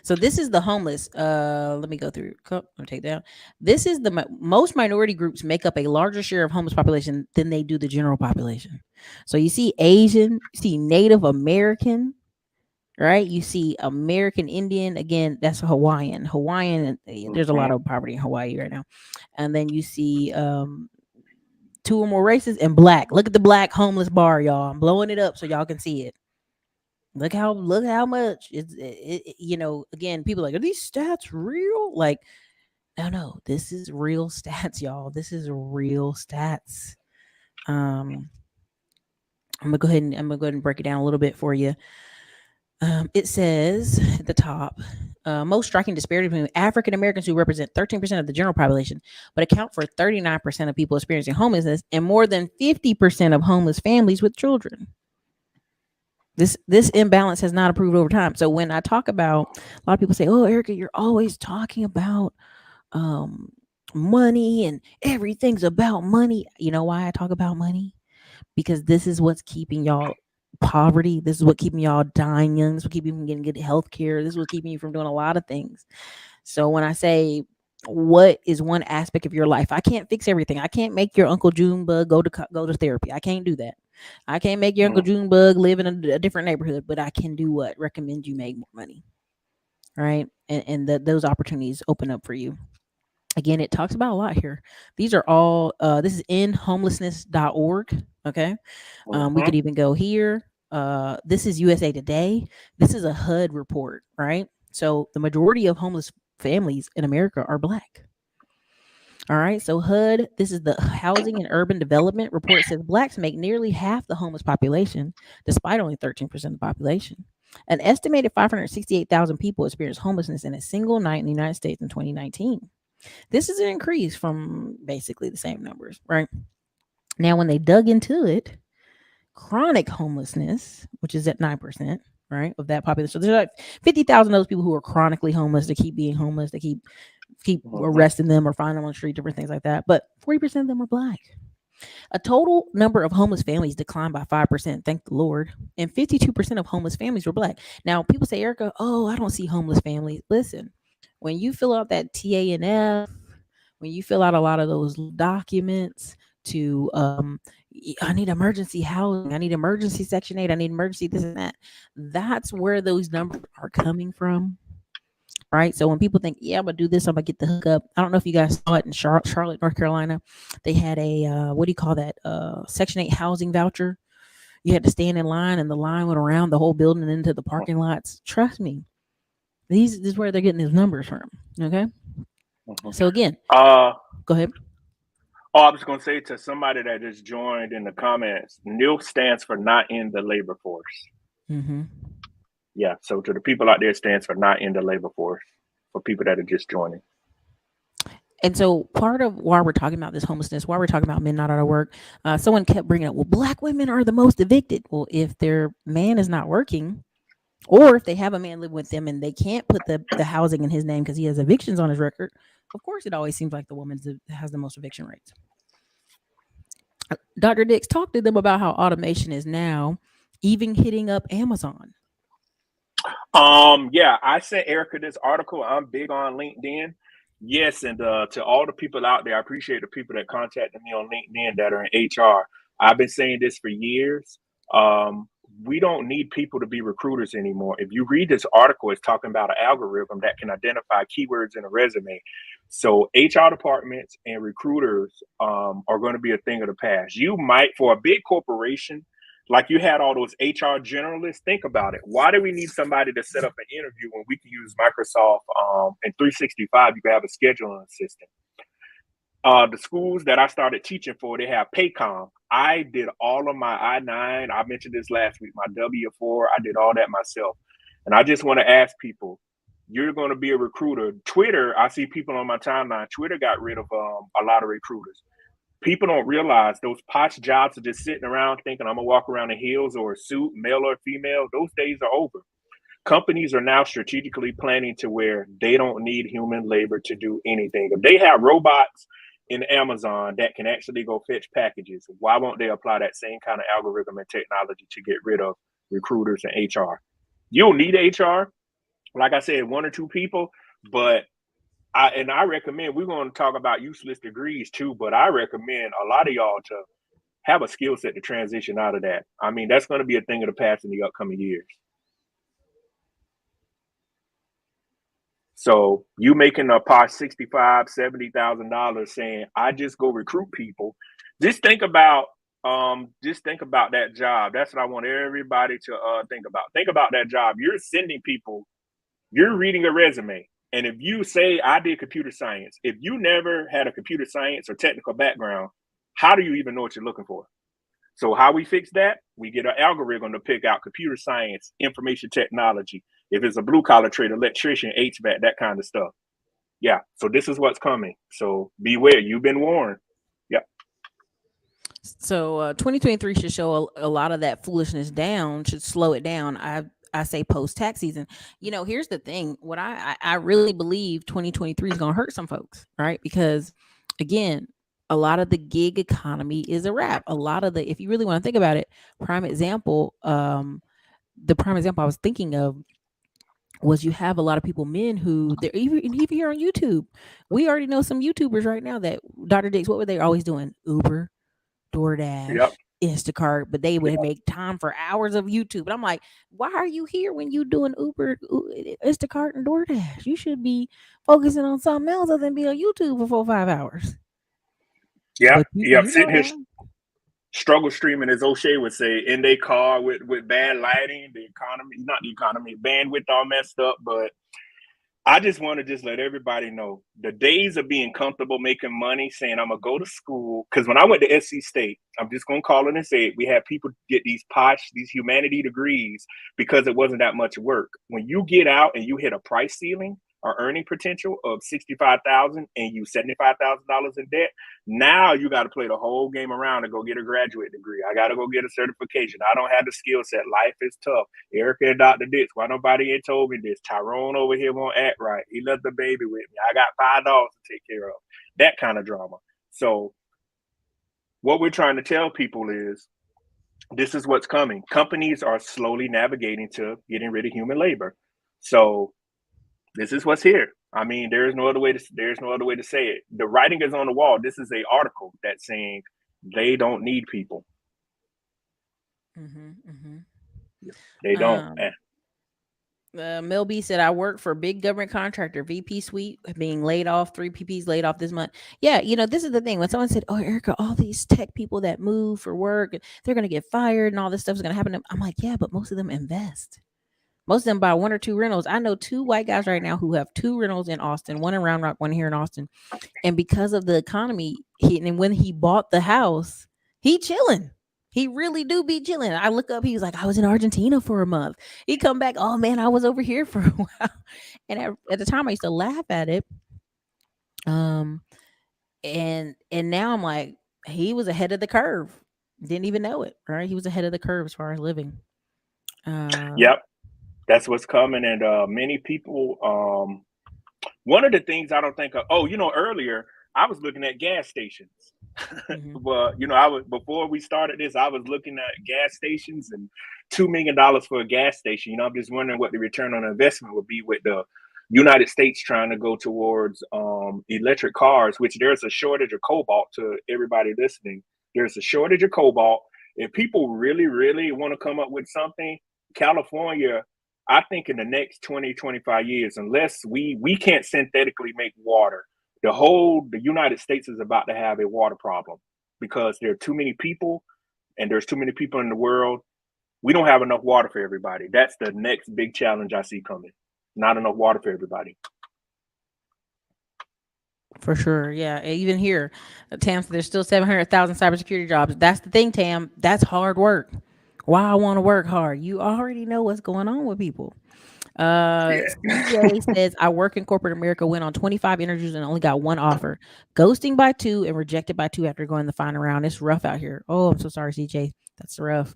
So this is the homeless. Let me go through. Let me take down. This is the most minority groups make up a larger share of homeless population than they do the general population. So you see Asian, you see Native American, right? You see American Indian. Again, that's Hawaiian. There's a lot of poverty in Hawaii right now. And then you see 2 or more races and black. Look at the black homeless bar, y'all. I'm blowing it up so y'all can see it. Look how much you know, again, people are like, are these stats real? Like, no, this is real stats, y'all. This is real stats. I'm gonna go ahead and break it down a little bit for you. It says at the top, most striking disparity between African Americans, who represent 13% of the general population, but account for 39% of people experiencing homelessness, and more than 50% of homeless families with children. This imbalance has not improved over time. So when I talk about, a lot of people say, oh, Ericka, you're always talking about money and everything's about money. You know why I talk about money? Because this is what's keeping y'all poverty. This is what keeping y'all dying young. This is what keeping you from getting good health care. This is what keeping you from doing a lot of things. So when I say, what is one aspect of your life? I can't fix everything. I can't make your Uncle Junebug go to therapy. I can't do that. I can't make your Uncle Junebug live in a different neighborhood, but I can do what? Recommend you make more money, right? And those opportunities open up for you. Again, it talks about a lot here. These are all, this is in homelessness.org. Okay. We could even go here. This is USA Today. This is a HUD report, right? So the majority of homeless families in America are black. All right. So HUD, this is the Housing and Urban Development report, says blacks make nearly half the homeless population, despite only 13% of the population. An estimated 568,000 people experienced homelessness in a single night in the United States in 2019. This is an increase from basically the same numbers, right? Now, when they dug into it, chronic homelessness, which is at 9%, right, of that population. So there's like 50,000 of those people who are chronically homeless. They keep being homeless. They keep arresting them or finding them on the street, different things like that. But 40% of them are black. A total number of homeless families declined by 5%, thank the Lord. And 52% of homeless families were black. Now, people say, Ericka, oh, I don't see homeless families. Listen, when you fill out that TANF, when you fill out a lot of those documents to, I need emergency housing, I need emergency Section 8, I need emergency this and that, that's where those numbers are coming from. Right. So when people think, yeah, I'm going to do this, I'm going to get the hookup. I don't know if you guys saw it in Charlotte, North Carolina. They had a, what do you call that? Section 8 housing voucher. You had to stand in line and the line went around the whole building and into the parking lots. Trust me. This is where they're getting these numbers from. Okay. So again, go ahead. Oh, I was going to say to somebody that just joined in the comments, NILF stands for not in the labor force. Yeah, so to the people out there, it stands for not in the labor force, for people that are just joining. And so part of why we're talking about this homelessness, why we're talking about men not out of work, someone kept bringing up, well, black women are the most evicted. Well, if their man is not working, or if they have a man living with them and they can't put the housing in his name because he has evictions on his record, of course, it always seems like the woman has the most eviction rates. Dr. Dix, talk to them about how automation is now even hitting up Amazon. Yeah, I sent Ericka this article. I'm big on LinkedIn. Yes, and to all the people out there, I appreciate the people that contacted me on LinkedIn that are in HR. I've been saying this for years. We don't need people to be recruiters anymore. If you read this article, it's talking about an algorithm that can identify keywords in a resume. So HR departments and recruiters are going to be a thing of the past. You might, for a big corporation, like you had all those HR generalists, think about it. Why do we need somebody to set up an interview when we can use Microsoft and 365? You can have a scheduling assistant. The schools that I started teaching for, they have Paycom. I did all of my I-9. I mentioned this last week, my W-4. I did all that myself. And I just want to ask people, you're going to be a recruiter. Twitter, I see people on my timeline. Twitter got rid of a lot of recruiters. People don't realize those posh jobs are just sitting around thinking I'm going to walk around in heels or a suit, male or female. Those days are over. Companies are now strategically planning to where they don't need human labor to do anything. If they have robots in Amazon that can actually go fetch packages, why won't they apply that same kind of algorithm and technology to get rid of recruiters and HR? You'll need HR, like I said, 1 or 2 people, but I recommend, we're going to talk about useless degrees too, but I recommend a lot of y'all to have a skill set to transition out of that. I mean, that's going to be a thing of the past in the upcoming years. So you making a pot $65,000, $70,000 saying, I just go recruit people. Just think about that job. That's what I want everybody to think about. Think about that job. You're sending people, you're reading a resume. And if you say I did computer science, if you never had a computer science or technical background, how do you even know what you're looking for? So how we fix that? We get an algorithm to pick out computer science, information technology. If it's a blue collar trade, electrician, HVAC, that kind of stuff. Yeah. So this is what's coming. So beware. You've been warned. Yeah. So 2023 should show a lot of that foolishness down, should slow it down. I say post tax season. Here's the thing. What I really believe 2023 is going to hurt some folks, right? Because again, a lot of the gig economy is a wrap. A lot of if you really want to think about it, the prime example I was thinking of was you have a lot of people, men, who they're even here on YouTube. We already know some YouTubers right now that Dr. Dix, what were they always doing? Uber, DoorDash, Yep. Instacart, but they would Yep. make time for hours of YouTube. And I'm like, why are you here when you doing Uber, Instacart, and DoorDash? You should be focusing on something else other than be on YouTube for 4 or 5 hours. Yep. But Yep. you know Sitting here that. struggle streaming, as O'Shea would say, in their car with bad lighting, not the economy, bandwidth all messed up. But I just want to just let everybody know the days of being comfortable making money, saying I'm gonna go to school. Because when I went to SC State, I'm just gonna call it and say it, we had people get these humanity degrees because it wasn't that much work. When you get out and you hit a price ceiling or earning potential of $65,000 and you $75,000 in debt, now you got to play the whole game around and go get a graduate degree. I got to go get a certification. I don't have the skill set. Life is tough. Ericka and Dr. Dix, why nobody ain't told me this? Tyrone over here won't act right. He left the baby with me. I got 5 dogs to take care of. That kind of drama. So what we're trying to tell people is this is what's coming. Companies are slowly navigating to getting rid of human labor. So this is what's here. I mean, there's no other way to say it. The writing is on the wall. This is an article that's saying they don't need people. They don't. Mel B said, I work for a big government contractor, VP suite, being laid off, 3 PPs laid off this month. Yeah, this is the thing. When someone said, oh, Ericka, all these tech people that move for work, they're going to get fired and all this stuff is going to happen to them. I'm like, yeah, but most of them invest. Most of them buy 1 or 2 rentals. I know 2 white guys right now who have 2 rentals in Austin, one in Round Rock, one here in Austin. And because of the economy, when he bought the house, he chilling. He really do be chilling. I look up, he was like, I was in Argentina for a month. He come back, oh man, I was over here for a while. And at the time I used to laugh at it. And now I'm like, he was ahead of the curve. Didn't even know it, right? He was ahead of the curve as far as living. Yep. That's what's coming. And many people, one of the things I don't think of, earlier I was looking at gas stations. But before we started this, I was looking at gas stations and $2 million for a gas station. I'm just wondering what the return on investment would be with the United States trying to go towards electric cars, which there's a shortage of cobalt. To everybody listening, there's a shortage of cobalt. If people really, really want to come up with something, California, I think in the next 20, 25 years, unless we can't synthetically make water, The United States is about to have a water problem because there are too many people and there's too many people in the world. We don't have enough water for everybody. That's the next big challenge I see coming. Not enough water for everybody. For sure. Yeah. Even here, Tam said there's still 700,000 cybersecurity jobs. That's the thing, Tam. That's hard work. Why I want to work hard. You already know what's going on with people. CJ Yeah. says, I work in corporate America, went on 25 interviews and only got one offer. Ghosting by two and rejected by two after going the final round. It's rough out here. Oh, I'm so sorry, CJ. That's rough.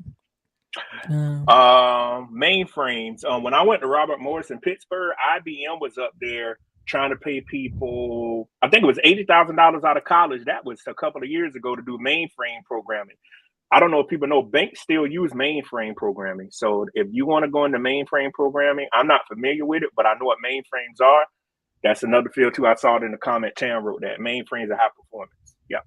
Mainframes. When I went to Robert Morris in Pittsburgh, IBM was up there trying to pay people. I think it was $80,000 out of college. That was a couple of years ago to do mainframe programming. I don't know if people know banks still use mainframe programming. So if you want to go into mainframe programming, I'm not familiar with it, but I know what mainframes are. That's another field too. I saw it in the comment. Tam wrote that mainframes are high performance. Yeah.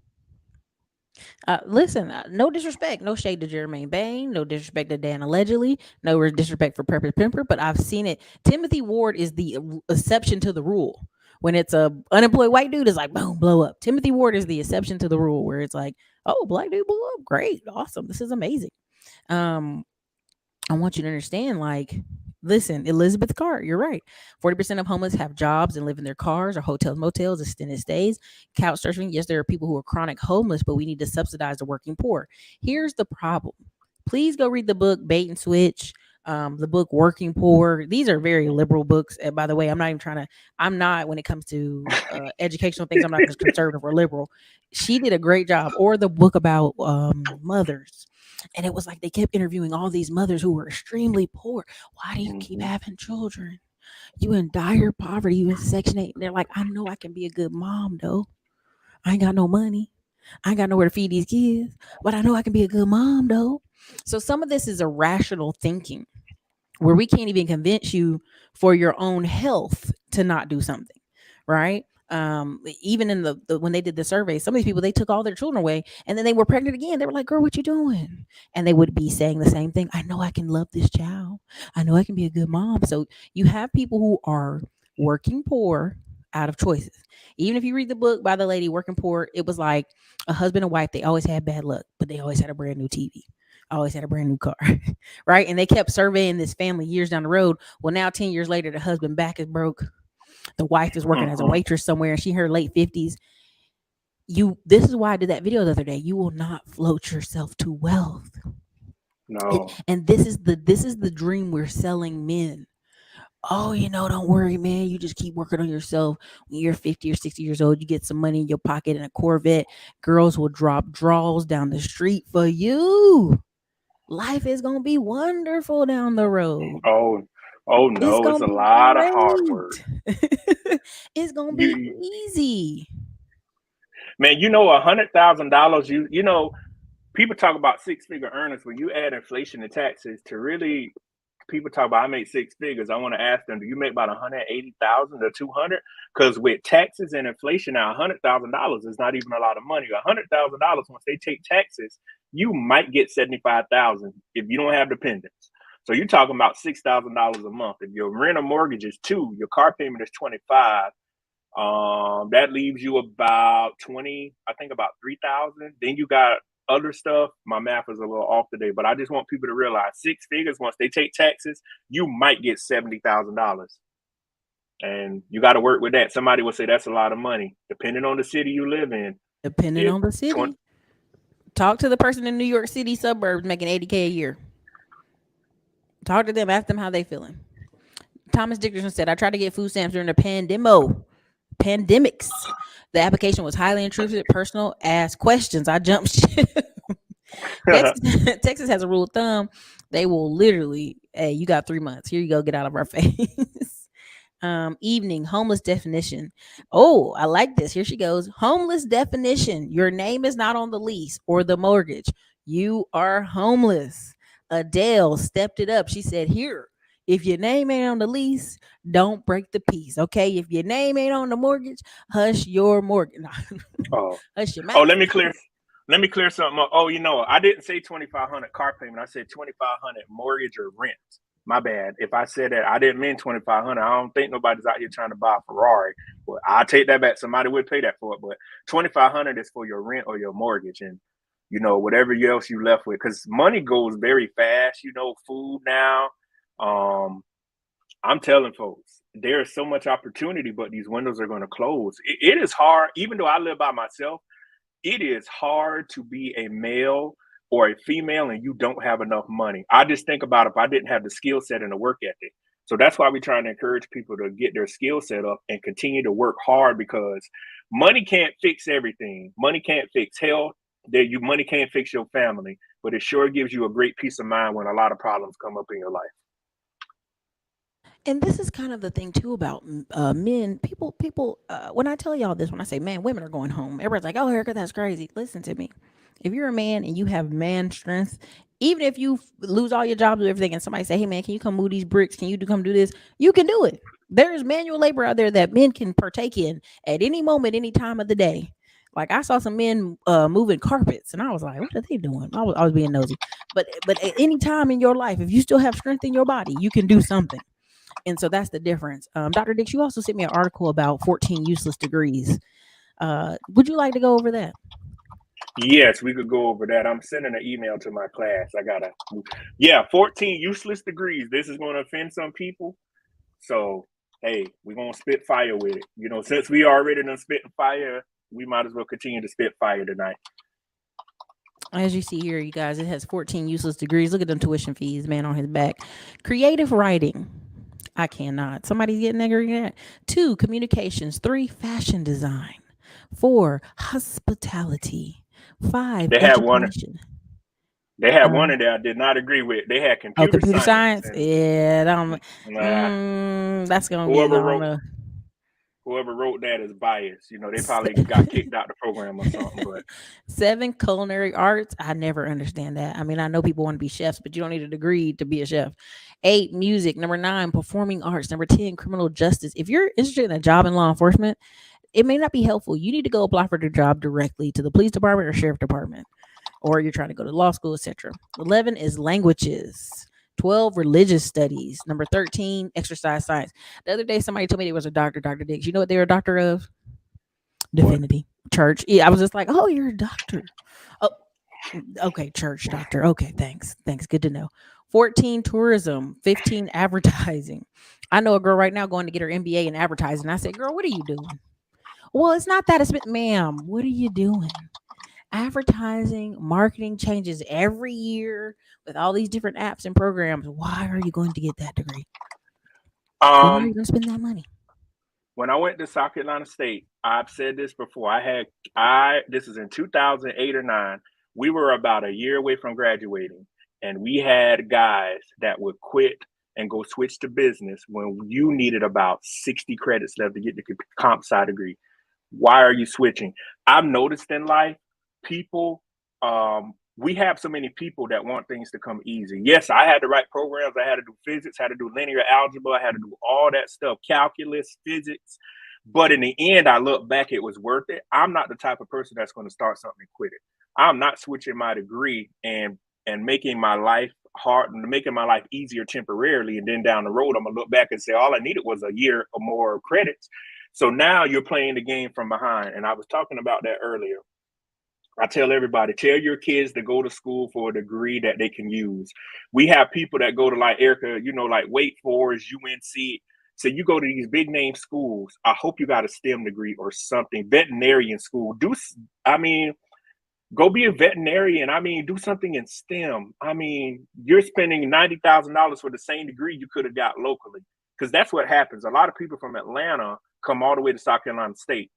Listen, no disrespect, no shade to Jermaine Bain, no disrespect to Dan allegedly, no disrespect for Purpose Pimper, but I've seen it. Timothy Ward is the exception to the rule. When it's a unemployed white dude, it's like boom, blow up. Timothy Ward is the exception to the rule, where it's like, oh, black dude blew up, great, awesome, this is amazing. Um, I want you to understand, like, listen, Elizabeth Carr, you're right. 40% of homeless have jobs and live in their cars or hotels, motels, extended stays, couch surfing. Yes, there are people who are chronic homeless, but we need to subsidize the working poor. Here's the problem. Please go read the book Bait and Switch. The book Working Poor. These are very liberal books. And by the way, I'm not even trying to, I'm not, when it comes to educational things, I'm not just conservative or liberal. She did a great job. Or the book about mothers. And it was like they kept interviewing all these mothers who were extremely poor. Why do you keep Mm-hmm. having children? You in dire poverty, you in Section 8. They're like, I know I can be a good mom, though. I ain't got no money. I ain't got nowhere to feed these kids, but I know I can be a good mom, though. So some of this is irrational thinking where we can't even convince you for your own health to not do something, right? Even in the when they did the survey, some of these people, they took all their children away and then they were pregnant again. They were like, girl, what you doing? And they would be saying the same thing. I know I can love this child. I know I can be a good mom. So you have people who are working poor out of choices. Even if you read the book by the lady Working Poor, it was like a husband and wife, they always had bad luck, but they always had a brand new TV, always had a brand new car. Right? And they kept surveying this family years down the road. Well, now 10 years later, the husband back is broke. The wife is working as a Mm-hmm. waitress somewhere, and she in her late 50s. This is why I did that video the other day. You will not float yourself to wealth. No. And this is the dream we're selling men. Oh, don't worry, man. You just keep working on yourself. When you're 50 or 60 years old, you get some money in your pocket and a Corvette. Girls will drop draws down the street for you. Life is gonna be wonderful down the road. Oh, oh It's no, it's gonna a be lot of hard work. great. It's gonna be You easy. man, $100,000. People talk about six-figure earners. When you add inflation and taxes to really, people talk about I make six figures. I want to ask them, do you make about 180,000 or 200? Because with taxes and inflation now, $100,000 is not even a lot of money. $100,000 once they take taxes, you might get 75,000 if you don't have dependents. So you're talking about $6,000 a month. If your rent or mortgage is 2, your car payment is 25. That leaves you about 20, I think about 3,000. Then you got other stuff. My math is a little off today, but I just want people to realize six figures, once they take taxes, you might get $70,000. And you got to work with that. Somebody will say that's a lot of money, depending on the city you live in. Depending If on the 20, city. Talk to the person in New York City suburbs making 80K a year. Talk to them, ask them how they feeling. Thomas Dickerson said, I tried to get food stamps during the pandemics. The application was highly intrusive, personal, ask questions. I jumped ship. Texas has a rule of thumb. They will literally, hey, you got 3 months. Here you go. Get out of our face. Evening homeless definition. Oh, I like this. Here she goes. Homeless definition. Your name is not on the lease or the mortgage. You are homeless. Adele stepped it up. She said, here, if your name ain't on the lease, don't break the peace. Okay. If your name ain't on the mortgage, hush your mortgage. oh, Hush your oh, mouth. let me clear something up. Oh, I didn't say 2,500 car payment. I said 2,500 mortgage or rent. My bad. If I said that, I didn't mean 2,500. I don't think nobody's out here trying to buy a Ferrari. Well, I'll take that back. Somebody would pay that for it. But 2,500 is for your rent or your mortgage, and whatever else you left with, because money goes very fast. Food now. I'm telling folks, there is so much opportunity, but these windows are going to close. It is hard, even though I live by myself. It is hard to be a male or a female and you don't have enough money. I just think about if I didn't have the skill set and the work ethic. So that's why we're trying to encourage people to get their skill set up and continue to work hard, because money can't fix everything. Money can't fix health. Money can't fix your family, but it sure gives you a great peace of mind when a lot of problems come up in your life. And this is kind of the thing too about men. People. When I tell y'all this, when I say, man, women are going home, everybody's like, oh, Ericka, that's crazy. Listen to me. If you're a man and you have man strength, even if you lose all your jobs and everything, and somebody say, hey man, can you come move these bricks? Can you come do this? You can do it. There's manual labor out there that men can partake in at any moment, any time of the day. Like I saw some men moving carpets, and I was like, "What are they doing?" I was being nosy, but at any time in your life, if you still have strength in your body, you can do something. And so that's the difference. Dr. Dix, you also sent me an article about 14 useless degrees. Would you like to go over that? Yes, we could go over that. I'm sending an email to my class. 14 useless degrees. This is going to offend some people. So, hey, we're going to spit fire with it. Since we already done spit fire, we might as well continue to spit fire tonight. As you see here, you guys, it has 14 useless degrees. Look at them tuition fees, man, on his back. Creative writing. I cannot. Somebody's getting angry at that. 2, communications. 3, fashion design. 4, hospitality. 5, They had one. education. They had one in there I did not agree with. They had computer science. Yeah, that's gonna be. Whoever wrote that is biased. They probably got kicked out the program or something. But 7, culinary arts. I never understand that. I mean, I know people want to be chefs, but you don't need a degree to be a chef. 8, music. Number 9, performing arts. Number 10, criminal justice. If you're interested in a job in law enforcement, it may not be helpful. You need to go apply for the job directly to the police department or sheriff department, or you're trying to go to law school, etc. 11 is languages. 12, religious studies. Number 13, exercise science. The other day, somebody told me there was a doctor, Dr. Dix. You know what they were a doctor of? Divinity. Church. Yeah, I was just like, oh, you're a doctor. Oh, okay, church doctor. Okay, thanks. Good to know. 14, tourism. 15, advertising. I know a girl right now going to get her MBA in advertising. I said, girl, what are you doing? Well, it's not that. It's ma'am, what are you doing? Advertising, marketing changes every year with all these different apps and programs. Why are you going to get that degree? Why are you going to spend that money? When I went to South Carolina State, I've said this before. This is in 2008 or 9. We were about a year away from graduating, and we had guys that would quit and go switch to business when you needed about 60 credits left to get the comp sci degree. Why are you switching? I've noticed in life, people, we have so many people that want things to come easy. Yes, I had to write programs. I had to do physics, had to do linear algebra. I had to do all that stuff, calculus, physics. But in the end, I look back, it was worth it. I'm not the type of person that's going to start something and quit it. I'm not switching my degree and making my life hard, making my life easier temporarily. And then down the road, I'm going to look back and say, all I needed was a year or more credits. So now you're playing the game from behind. And I was talking about that earlier. I tell everybody, tell your kids to go to school for a degree that they can use. We have people that go to like Ericka, like Wake Forest, UNC. So you go to these big name schools. I hope you got a STEM degree or something, veterinarian school. Go be a veterinarian. Do something in STEM. You're spending $90,000 for the same degree you could have got locally, because that's what happens. A lot of people from Atlanta come all the way to South Carolina State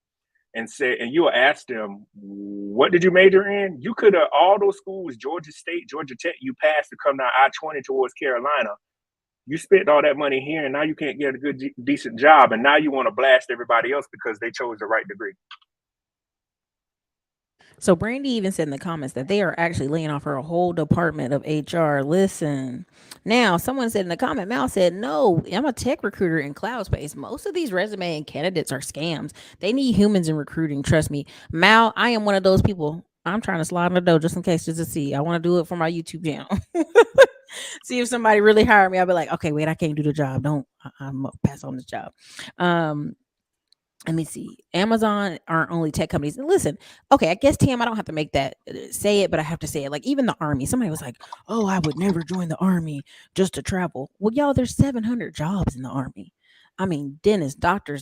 and you'll ask them, what did you major in? You could have, all those schools, Georgia State, Georgia Tech, you passed to come down I-20 towards Carolina. You spent all that money here, and now you can't get a good, decent job. And now you want to blast everybody else because they chose the right degree. So Brandy even said in the comments that they are actually laying off her whole department of HR. Listen, now someone said in the comment, Mal said, no, I'm a tech recruiter in cloud space. Most of these resume and candidates are scams. They need humans in recruiting. Trust me. Mal, I am one of those people. I'm trying to slide in the door just in case, just to see. I want to do it for my YouTube channel. See if somebody really hired me. I'll be like, okay, wait, I can't do the job. Don't. I'm gonna pass on this job. Um, Let me see. Amazon aren't only tech companies. And listen, okay, I guess Tam, I don't have to make that say it, but I have to say it. Like even the army. Somebody was like, "Oh, I would never join the army just to travel." Well, y'all, there's 700 jobs in the army. I mean, dentists, doctors.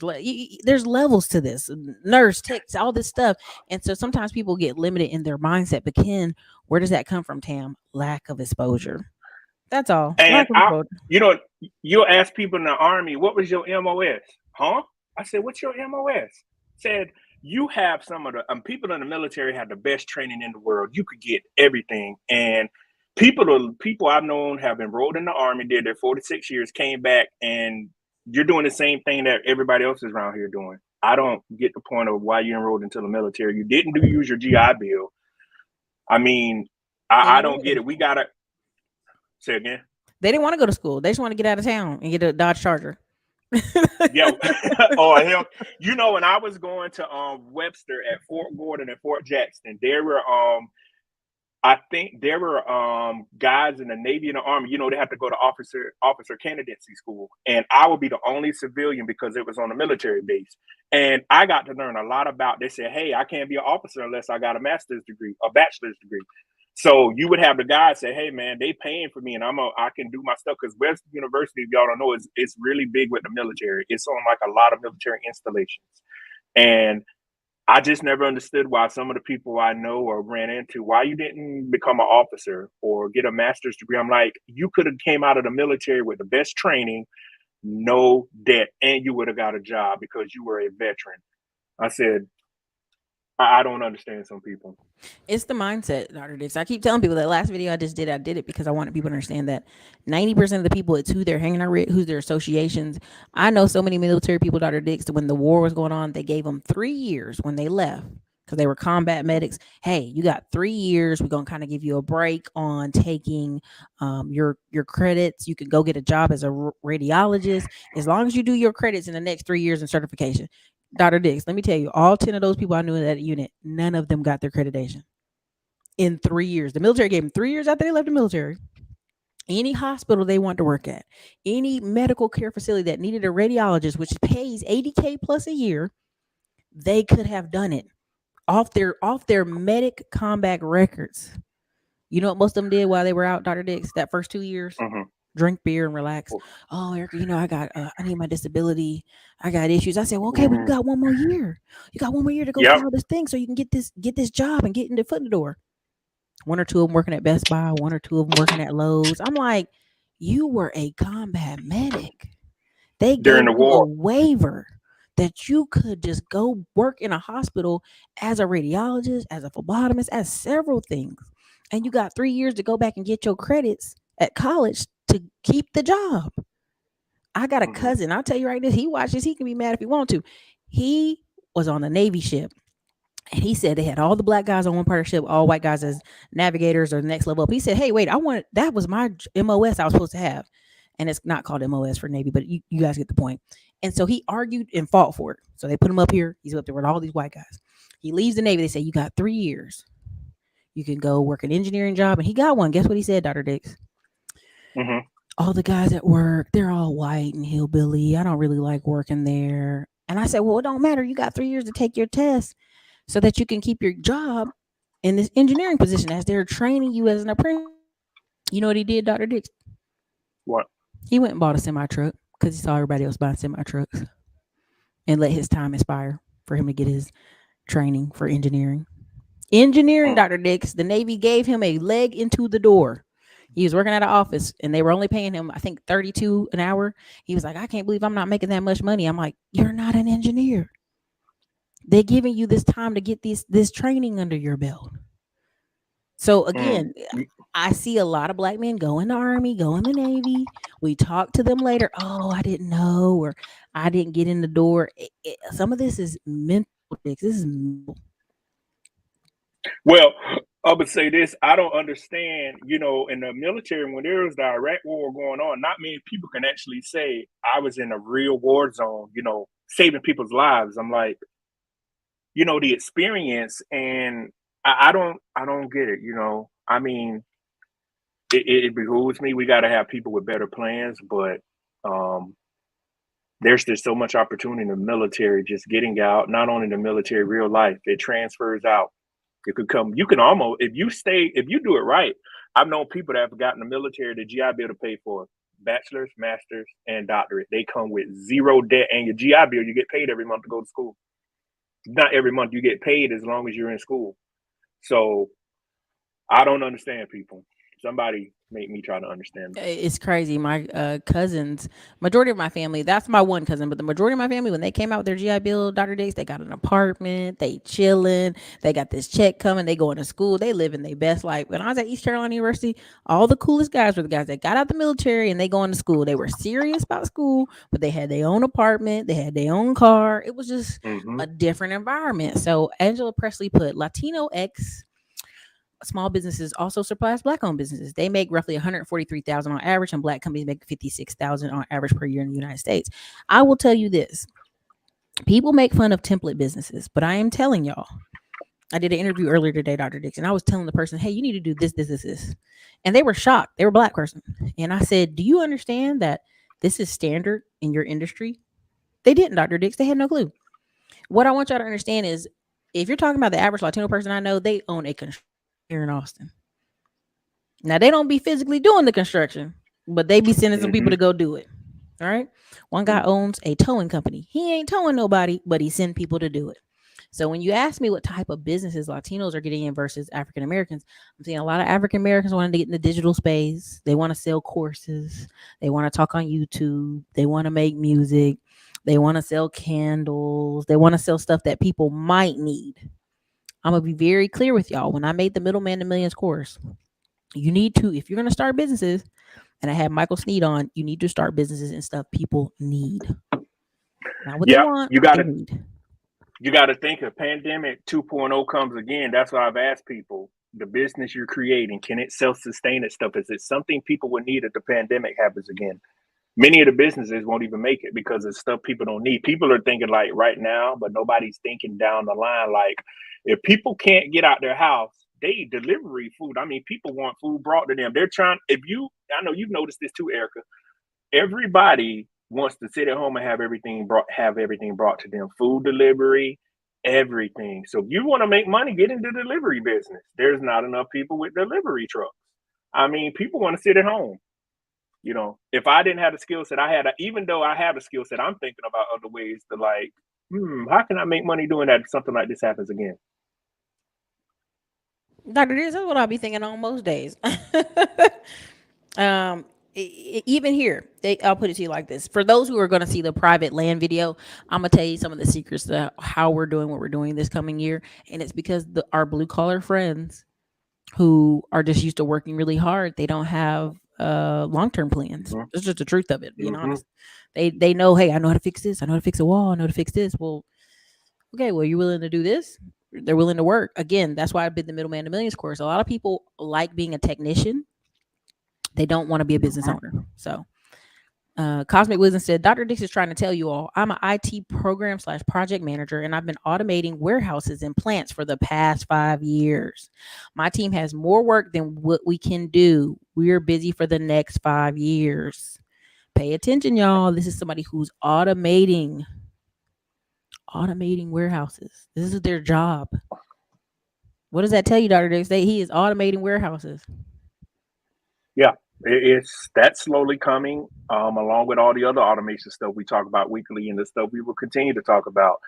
There's levels to this. Nurse, techs, all this stuff. And so sometimes people get limited in their mindset. But Ken, where does that come from, Tam? Lack of exposure. That's all. And Lack of exposure. you'll ask people in the army, what was your MOS? Huh? I said, what's your MOS? Said, you have some of the people in the military have the best training in the world. You could get everything. And people I've known have enrolled in the army, did their 46 years, came back, and you're doing the same thing that everybody else is around here doing. I don't get the point of why you enrolled into the military. You didn't use your GI Bill. I mean, I don't get it. We gotta say again. They didn't want to go to school. They just want to get out of town and get a Dodge Charger. Yeah. Oh hell, when I was going to Webster at Fort Gordon and Fort Jackson, there were I think there were guys in the Navy and the Army. They have to go to officer candidacy school, and I would be the only civilian because it was on a military base. And I got to learn a lot about. They said, "Hey, I can't be an officer unless I got a master's degree, a bachelor's degree." So you would have the guys say, "Hey, man, they paying for me, and I can do my stuff." Because Webster University, if y'all don't know, it's really big with the military. It's on like a lot of military installations, and I just never understood why some of the people I know or ran into, why you didn't become an officer or get a master's degree. I'm like, you could have came out of the military with the best training, no debt, and you would have got a job because you were a veteran. I said, I don't understand some people. It's the mindset, Dr. Dix. I keep telling people that last video I just did, I did it because I wanted people to understand that 90% of the people, it's who they're hanging out with, who's their associations. I know so many military people, Dr. Dix, that when the war was going on, they gave them 3 years when they left because they were combat medics. Hey, you got 3 years. We're going to kind of give you a break on taking your credits. You can go get a job as a radiologist as long as you do your credits in the next 3 years in certification. Dr. Dix, let me tell you, all 10 of those people I knew in that unit, none of them got their accreditation in 3 years. The military gave them 3 years after they left the military. Any hospital they want to work at, any medical care facility that needed a radiologist, which pays $80K plus a year, they could have done it off their medic combat records. You know what most of them did while they were out, Dr. Dix, that first 2 years? Mm-hmm. Drink beer and relax. Oh, Ericka, I need my disability. I got issues. I said, well, okay, well, you got 1 more year. You got 1 more year to go file this thing so you can get this job and get in the foot in the door. 1 or 2 of them working at Best Buy, 1 or 2 of them working at Lowe's. I'm like, you were a combat medic. They during gave the you a war. waiver that you could just go work in a hospital as a radiologist, as a phlebotomist, as several things. And you got 3 years to go back and get your credits at college to keep the job. I got a cousin. I'll tell you right now, he watches, he can be mad if he wants to. He was on a Navy ship. And he said they had all the black guys on one part of the ship, all white guys as navigators or the next level up. He said, hey, wait, that was my MOS I was supposed to have. And it's not called MOS for Navy, but you guys get the point. And so he argued and fought for it. So they put him up here. He's up there with all these white guys. He leaves the Navy. They say, you got 3 years. You can go work an engineering job. And he got one. Guess what he said, Dr. Dix? Mm-hmm. All the guys at work, they're all white and hillbilly. I don't really like working there. And I said, well, it don't matter. You got 3 years to take your test so that you can keep your job in this engineering position as they're training you as an apprentice. You know what he did, Dr. Dix? What? He went and bought a semi truck because he saw everybody else buying semi trucks and let his time expire for him to get his training for engineering. Dr. Dix, the Navy gave him a leg into the door. He was working at an office and they were only paying him, I think, $32 an hour. He was like, I can't believe I'm not making that much money. I'm like, you're not an engineer. They're giving you this time to get this training under your belt. So again, I see a lot of black men go in the Army, go in the Navy. We talk to them later. Oh, I didn't know, or I didn't get in the door. Some of this is mental. This is mental. Well, I would say this. I don't understand, in the military, when there was the Iraq war going on, not many people can actually say I was in a real war zone, saving people's lives. I'm like, the experience, and I don't get it, I mean, it behooves me. We got to have people with better plans, but um, there's just so much opportunity in the military. Just getting out, not only the military, real life, it transfers out. It could come. You can almost, if you do it right. I've known people that have gotten the military, the GI Bill to pay for bachelor's, master's, and doctorate. They come with zero debt, and your GI Bill, you get paid every month to go to school. Not every month, you get paid as long as you're in school. So I don't understand people. Somebody make me try to understand them. It's crazy. My cousins, majority of my family, that's my one cousin, but the majority of my family, when they came out with their GI Bill Dr. Dates, they got an apartment, they chilling, they got this check coming, they going to school, they living their best life. When I was at East Carolina University, all the coolest guys were the guys that got out the military and they going to school. They were serious about school, but they had their own apartment, they had their own car. It was just Mm-hmm. a different environment. So Angela Presley put Latino X small businesses also surpass black owned businesses. They make roughly 143,000 on average, and black companies make 56,000 on average per year in the United States. I will tell you this: people make fun of template businesses, but I am telling y'all. I did an interview earlier today, Dr. Dixon. I was telling the person, "Hey, you need to do this, this, this, this," and they were shocked. They were a black person, and I said, "Do you understand that this is standard in your industry?" They didn't, Dr. Dix. They had no clue. What I want y'all to understand is, if you're talking about the average Latino person I know, they own a construction here in Austin. Now they don't be physically doing the construction, but they be sending some people Mm-hmm. to go do it. All right. One guy Mm-hmm. owns a towing company. He ain't towing nobody, but he send people to do it. So when you ask me what type of businesses Latinos are getting in versus African Americans, I'm seeing a lot of African Americans wanting to get in the digital space. They want to sell courses. They want to talk on YouTube. They want to make music. They want to sell candles. They want to sell stuff that people might need. I'm gonna be very clear with y'all. When I made the Middleman to Millions course, you need to, if you're going to start businesses, and I had Michael Sneed on, you need to start businesses and stuff people need, not what they Yeah, want, you what got they to need. you got to think if pandemic 2.0 comes again. That's why I've asked people: the business you're creating, can it self-sustain its stuff? Is it something people would need if the pandemic happens again? Many of the businesses won't even make it because it's stuff people don't need. People are thinking like right now, but nobody's thinking down the line. Like if people can't get out their house, they eat delivery food. I mean, people want food brought to them. They're trying. If you, I know you've noticed this too, Erica. Everybody wants to sit at home and have everything brought to them. Food delivery, everything. So if you want to make money, get into the delivery business. There's not enough people with delivery trucks. I mean, people want to sit at home. If I didn't have the skill set even though I have a skill set, I'm thinking about other ways to like, how can I make money doing that if something like this happens again? Dr. This is what I'll be thinking on most days. um, Even here, I'll put it to you like this: for those who are going to see the private land video, I'm gonna tell you some of the secrets to how we're doing what we're doing this coming year, and it's because our blue collar friends who are just used to working really hard, they don't have long term plans. Mm-hmm. It's just the truth of it. Being Mm-hmm. honest, they know, hey, I know how to fix this. I know how to fix a wall. I know how to fix this. Well, okay, well, you're willing to do this. They're willing to work. Again, that's why I did the Middleman to Millions course. A lot of people like being a technician. They don't want to be a business Mm-hmm. owner. So Cosmic Wisdom said, Dr. Dix is trying to tell you all, I'm an IT program / project manager, and I've been automating warehouses and plants for the past 5 years. My team has more work than what we can do. We're busy for the next 5 years. Pay attention, y'all. This is somebody who's automating warehouses. This is their job. What does that tell you, Dr. Dix? He is automating warehouses. Yeah, it's that's slowly coming, along with all the other automation stuff we talk about weekly and the stuff we will continue to talk about.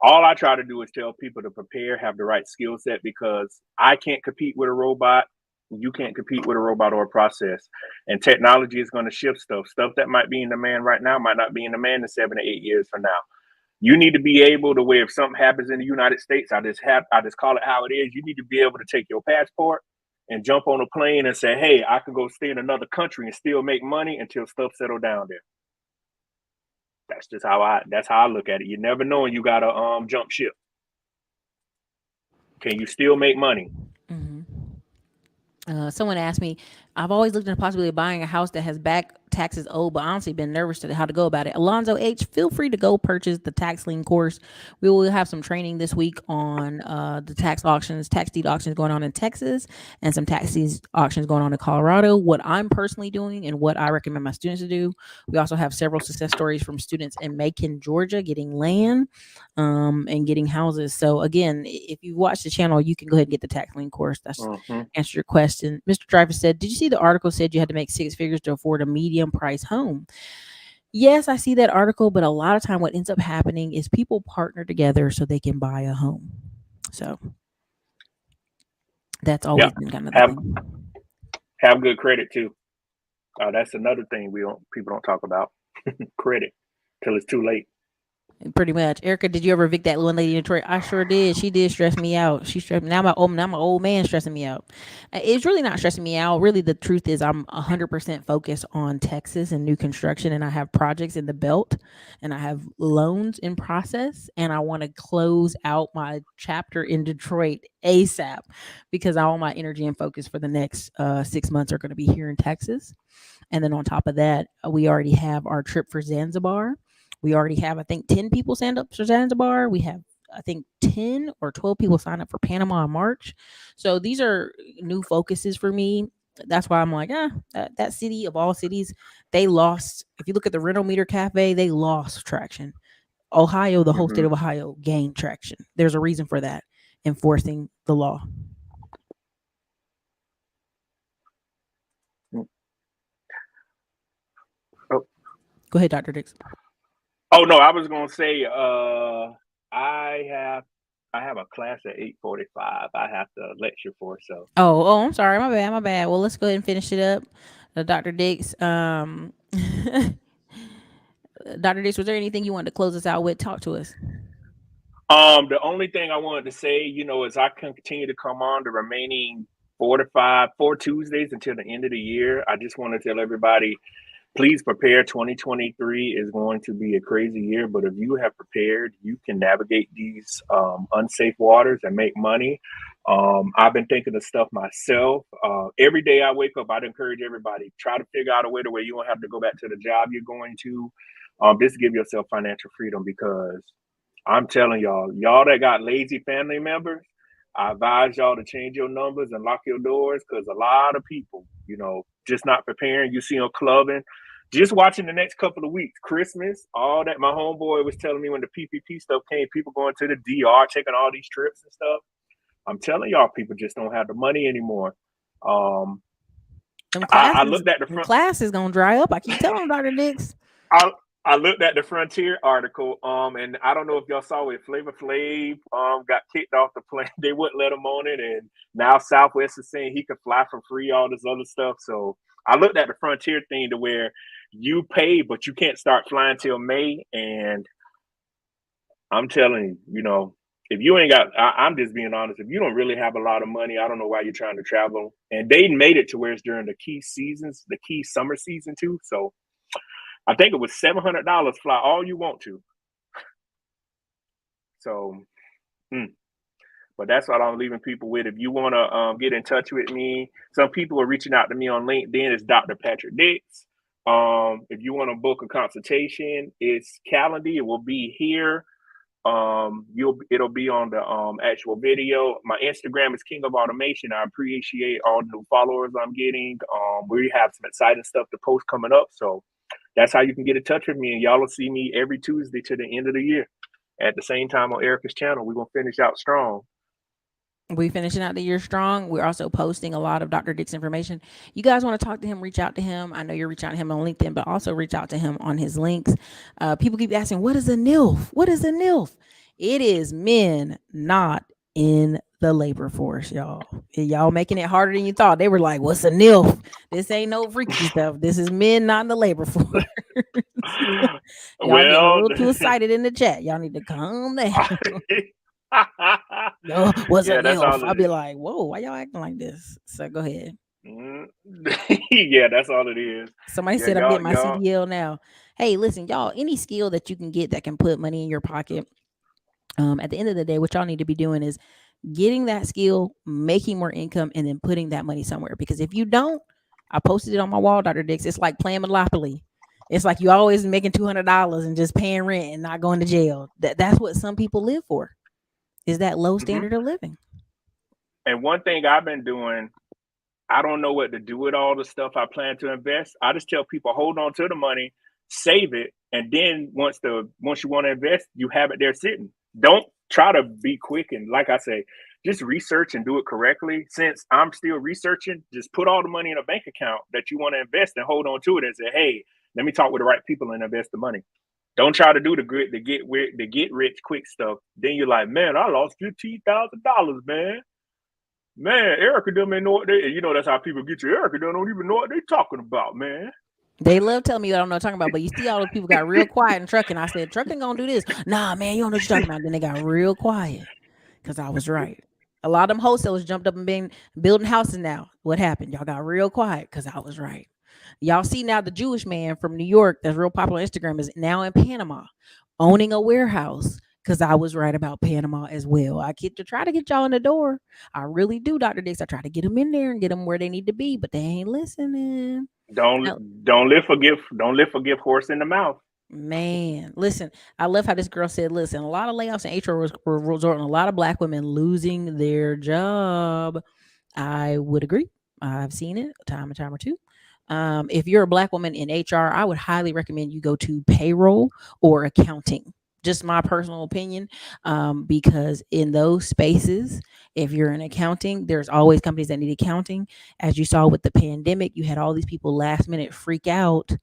All I try to do is tell people to prepare, have the right skill set, because I can't compete with a robot. You can't compete with a robot or a process. And technology is going to shift stuff. Stuff that might be in demand right now might not be in demand in 7 to 8 years from now. You need to be able to where if something happens in the United States, I just call it how it is. You need to be able to take your passport and jump on a plane and say, hey, I can go stay in another country and still make money until stuff settle down there. That's how I look at it. You never know when you gotta jump ship. Can you still make money? Mm-hmm. Someone asked me, I've always looked at the possibility of buying a house that has back taxes owed, but honestly been nervous to how to go about it. Alonzo H, feel free to go purchase the tax lien course. We will have some training this week on the tax auctions, tax deed auctions going on in Texas, and some tax deed auctions going on in Colorado. What I'm personally doing and what I recommend my students to do. We also have several success stories from students in Macon, Georgia, getting land and getting houses. So again, if you watch the channel, you can go ahead and get the tax lien course. That's Mm-hmm. answer your question. Mr. Driver said, "Did you see the article said you had to make six figures to afford a medium price home?" Yes, I see that article, but a lot of time what ends up happening is people partner together so they can buy a home. So that's Yeah. always been kind of the Have thing. have good credit too. That's another thing people don't talk about. Credit till it's too late. Pretty much. Erica, did you ever evict that one lady in Detroit? I sure did. She did stress me out. She stressed me. Now my old man stressing me out. It's really not stressing me out. Really, the truth is I'm 100% focused on Texas and new construction, and I have projects in the belt, and I have loans in process, and I want to close out my chapter in Detroit ASAP because all my energy and focus for the next 6 months are going to be here in Texas. And then on top of that, we already have our trip for Zanzibar. We already have, I think, 10 people signed up for Zanzibar. We have, I think, 10 or 12 people signed up for Panama in March. So these are new focuses for me. That's why I'm like, that city of all cities, they lost. If you look at the rental meter cafe, they lost traction. Ohio, the whole state Mm-hmm. of Ohio, gained traction. There's a reason for that, enforcing the law. Oh, Go ahead, Dr. Dix. oh no, I was gonna say I have I have a class at 8:45. I have to lecture for, so Oh, I'm sorry. My bad. My bad. Well, let's go ahead and finish it up. Dr. Dix, Dr. Dix, was there anything you wanted to close us out with? Talk to us. the only thing I wanted to say, as I continue to come on the remaining 4 Tuesdays until the end of the year, I just want to tell everybody, please prepare. 2023 is going to be a crazy year, but if you have prepared, you can navigate these unsafe waters and make money. I've been thinking of stuff myself. Every day I wake up, I'd encourage everybody, try to figure out a way to where you don't have to go back to the job you're going to. Just give yourself financial freedom, because I'm telling y'all that got lazy family members, I advise y'all to change your numbers and lock your doors, because a lot of people, just not preparing. You see them clubbing. Just watching the next couple of weeks, Christmas, all that. My homeboy was telling me when the PPP stuff came, people going to the DR, taking all these trips and stuff. I'm telling y'all, people just don't have the money anymore. Um, Them I classes, looked at the them front. classes gonna dry up. I keep telling Dr. Dix. I I looked at the Frontier article, and I don't know if y'all saw it. Flavor Flav got kicked off the plane. They wouldn't let him on it, and now Southwest is saying he could fly for free. All this other stuff. So I looked at the Frontier thing to where you pay, but you can't start flying till May. And I'm telling you, if you ain't got, I'm just being honest. If you don't really have a lot of money, I don't know why you're trying to travel. And they made it to where it's during the key seasons, the key summer season too. So I think it was $700. Fly all you want to. So, mm. But that's what I'm leaving people with. If you want to get in touch with me, some people are reaching out to me on LinkedIn. It's Dr. Patrick Dix. If you want to book a consultation, it's Calendar. It will be here. It'll be on the actual video. My Instagram is King of Automation. I appreciate all the new followers I'm getting. We have some exciting stuff to post coming up. So that's how you can get in touch with me. And y'all will see me every Tuesday to the end of the year at the same time on Ericka's channel. We're going to finish out strong. We finishing out the year strong. We're also posting a lot of Dr. Dick's information. You guys want to talk to him, reach out to him. I know you're reaching out to him on LinkedIn, but also reach out to him on his links. People keep asking, what is a NILF? What is a NILF? It is men not in the labor force, y'all. Y'all making it harder than you thought. They were like, what's a NILF? This ain't no freaky stuff. This is men not in the labor force. Y'all getting a Well, little too excited in the chat. Y'all need to calm down. No, what's a yeah, that's NILF? all I'll it be is. like, whoa, why y'all acting like this? So go ahead. Mm. Yeah, that's all it is. Somebody Yeah, said I'm getting my y'all. CDL now. Hey, listen, y'all, any skill that you can get that can put money in your pocket. At the end of the day, what y'all need to be doing is getting that skill, making more income, and then putting that money somewhere. Because if you don't, I posted it on my wall, Dr. Dix. It's like playing Monopoly. It's like you always making $200 and just paying rent and not going to jail. That's what some people live for. Is that low Hmm. standard of living? And one thing I've been doing, I don't know what to do with all the stuff I plan to invest. I just tell people hold on to the money, save it, and then once you want to invest, you have it there sitting. Don't try to be quick and like I say, just research and do it correctly. Since I'm still researching, just put all the money in a bank account that you want to invest and hold on to it and say, hey, let me talk with the right people and invest the money. Don't try to do the get rich quick stuff. Then you're like, man, I lost $15,000, man. Man, Ericka them ain't know what they. You know that's how people get you. Ericka them don't even know what they talking about, man. They love telling me I don't know what I'm talking about, but you see all those people got real quiet in trucking. I said, trucking gonna do this. Nah, man, you don't know what you're talking about. Then they got real quiet because I was right. A lot of them wholesalers jumped up and been building houses now. What happened? Y'all got real quiet because I was right. Y'all see now the Jewish man from New York that's real popular on Instagram is now in Panama owning a warehouse because I was right about Panama as well. I get to try to get y'all in the door. I really do, Dr. Dix. I try to get them in there and get them where they need to be, but they ain't listening. Don't Now, don't live for gift horse in the mouth. man, listen, I love how this girl said, listen, a lot of layoffs in HR were resulting in a lot of black women losing their job. I would agree. I've seen it time and time or two. If you're a black woman in HR, I would highly recommend you go to payroll or accounting. Just my personal opinion, because in those spaces, if you're in accounting, there's always companies that need accounting. As you saw with the pandemic, you had all these people last minute freak out,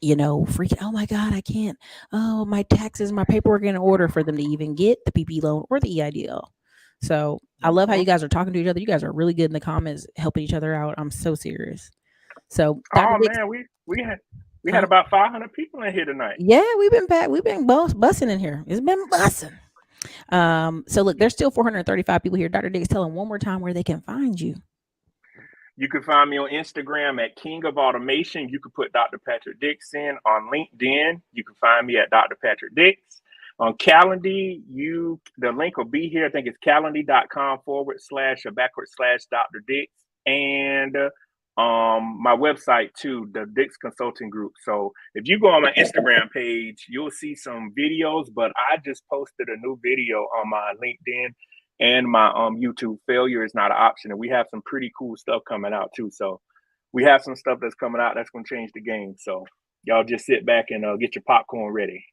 freaking, oh my God, I can't. Oh, my taxes, my paperwork in order for them to even get the PP loan or the EIDL. So I love how Hmm. you guys are talking to each other. You guys are really good in the comments, helping each other out. I'm so serious. So, Dr. Oh Dix, man, we had huh? about 500 people in here tonight. Yeah, we've been back. We've been bussing in here. It's been bussing. So look, there's still 435 people here. Dr. Dix, tell them one more time where they can find you. You can find me on Instagram at King of Automation. You can put Dr. Patrick Dixon on LinkedIn. You can find me at Dr. Patrick Dix. On Calendly, the link will be here. I think it's calendly.com/or /Dr. Dix. And my website too, the Dix Consulting Group. So if you go on my Instagram page, you'll see some videos, but I just posted a new video on my LinkedIn and my YouTube. Failure is not an option, and we have some pretty cool stuff coming out too. So we have some stuff that's coming out that's going to change the game. So y'all just sit back and get your popcorn ready.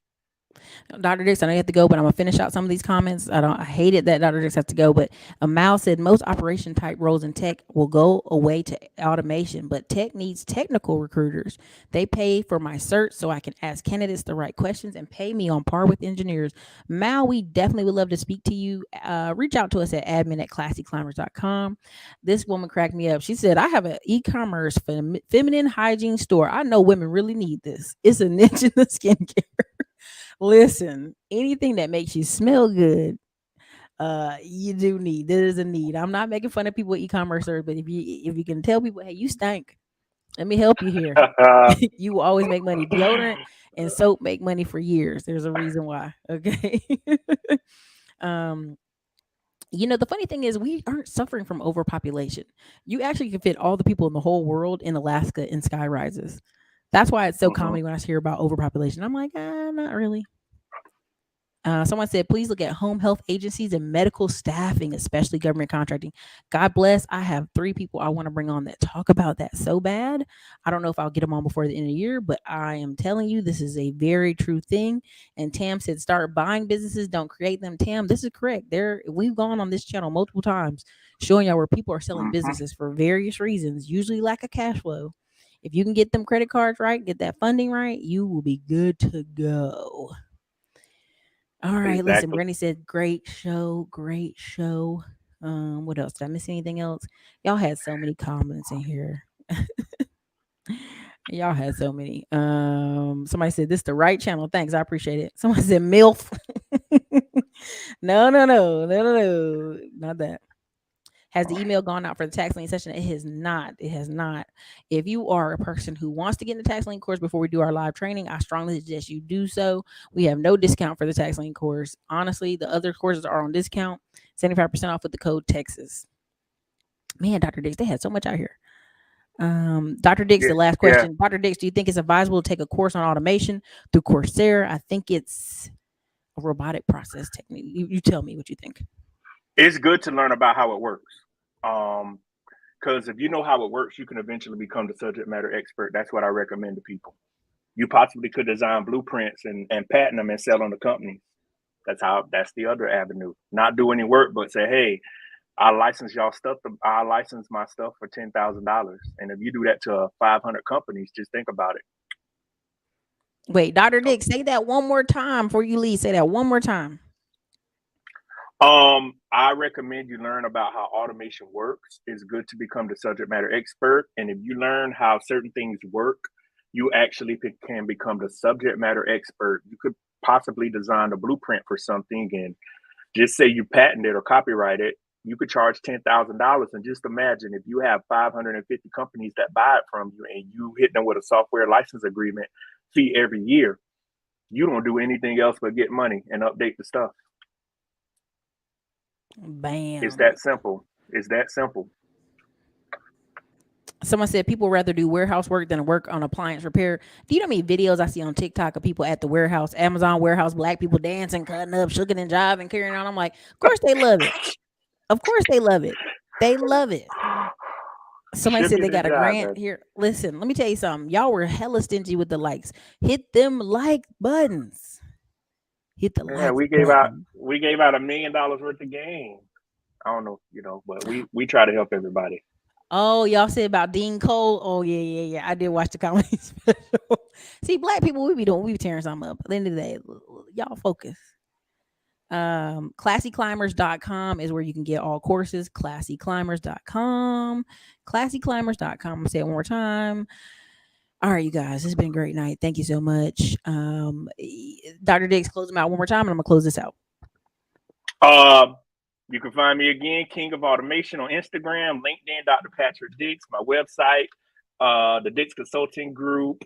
Dr. Dix, I know you have to go, but I'm gonna finish out some of these comments. I hated that Dr. Dix has to go, but Amal said most operation type roles in tech will go away to automation, but tech needs technical recruiters. They pay for my search so I can ask candidates the right questions and pay me on par with engineers. Mal, we definitely would love to speak to you. Reach out to us at admin@classyclimbers.com. This woman cracked me up. She said, I have an e-commerce feminine hygiene store. I know women really need this. It's a niche in the skincare. Listen, anything that makes you smell good, you do need. There is a need. I'm not making fun of people with e-commerce service, but if you can tell people, hey, you stink, let me help you here. You will always make money. Deodorant and soap make money for years. There's a reason why. Okay. um, the funny thing is we aren't suffering from overpopulation. You actually can fit all the people in the whole world in Alaska in sky rises. That's why it's so Mhm. common when I hear about overpopulation. I'm like, not really. Someone said, please look at home health agencies and medical staffing, especially government contracting. God bless. I have 3 people I want to bring on that talk about that so bad. I don't know if I'll get them on before the end of the year, but I am telling you, this is a very true thing. And Tam said, start buying businesses, don't create them. Tam, this is correct. We've gone on this channel multiple times showing y'all where people are selling Mhm. businesses for various reasons, usually lack of cash flow. If you can get them credit cards right, get that funding right, you will be good to go. All right, listen, Exactly. Brandy said, great show, great show. What else? Did I miss anything else? Y'all had so many comments in here. Y'all had so many. Somebody said this is the right channel. Thanks, I appreciate it. Someone said MILF. No, not that. Has the email gone out for the tax lien session? It has not. It has not. If you are a person who wants to get in the tax lien course before we do our live training, I strongly suggest you do so. We have no discount for the tax lien course. Honestly, the other courses are on discount, 75% off with the code Texas. Man, Dr. Dix, they had so much out here. Dr. Dix, Yeah, the last yeah. question. Dr. Dix, do you think it's advisable to take a course on automation through Coursera? I think it's a robotic process technique. You tell me what you think. It's good to learn about how it works. Um, because if you know how it works, you can eventually become the subject matter expert. That's what I recommend to people. You possibly could design blueprints and patent them and sell on the company. That's the other avenue. Not do any work, but say, hey, I license y'all stuff. I license my stuff for $10,000. And if you do that to 500 companies, just think about it. Wait, Dr. So, Dix, say that one more time before you leave. Say that one more time. I recommend you learn about how automation works. It's good to become the subject matter expert. And if you learn how certain things work, you actually can become the subject matter expert. You could possibly design a blueprint for something and just say you patent it or copyright it. You could charge $10,000. And just imagine if you have 550 companies that buy it from you and you hit them with a software license agreement fee every year, you don't do anything else but get money and update the stuff. It's Bam. that simple. It's that simple. Someone said people rather do warehouse work than work on appliance repair. Do you know how many videos I see on TikTok of people at the warehouse, Amazon warehouse, black people dancing, cutting up, shucking and jiving, carrying on? I'm like, of course they love it. Of course they love it. They love it. Somebody said they Shipping and got a grant jiving. here. Listen, let me tell you something. Y'all were hella stingy with the likes. Hit them like buttons. Hit the Yeah, likes button. we gave out $1 million worth of game. I don't know, but we try to help everybody. Oh, y'all said about Dean Cole. Oh yeah, yeah, yeah. I did watch the comedy special. See, black people, we be tearing something up. At the end of the day, y'all focus. Classyclimbers.com is where you can get all courses. Classyclimbers.com. Classyclimbers.com. I'm gonna say it one more time. All right, you guys, it's been a great night. Thank you so much. Dr. Dix, close them out one more time, and I'm gonna close this out. Uh, you can find me again, King of Automation, on Instagram, LinkedIn, Dr. Patrick Dix, my website, the Dix Consulting Group.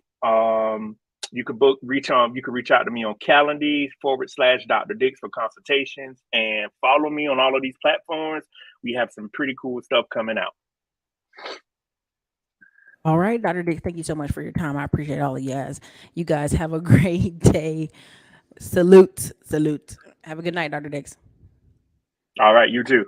You can reach out to me on Calendly /Dr. Dix for consultations, and follow me on all of these platforms. We have some pretty cool stuff coming out. All right, Dr. Dix, thank you so much for your time. I appreciate all of you guys. You guys have a great day. Salute, salute. Have a good night, Dr. Dix. All right, you too.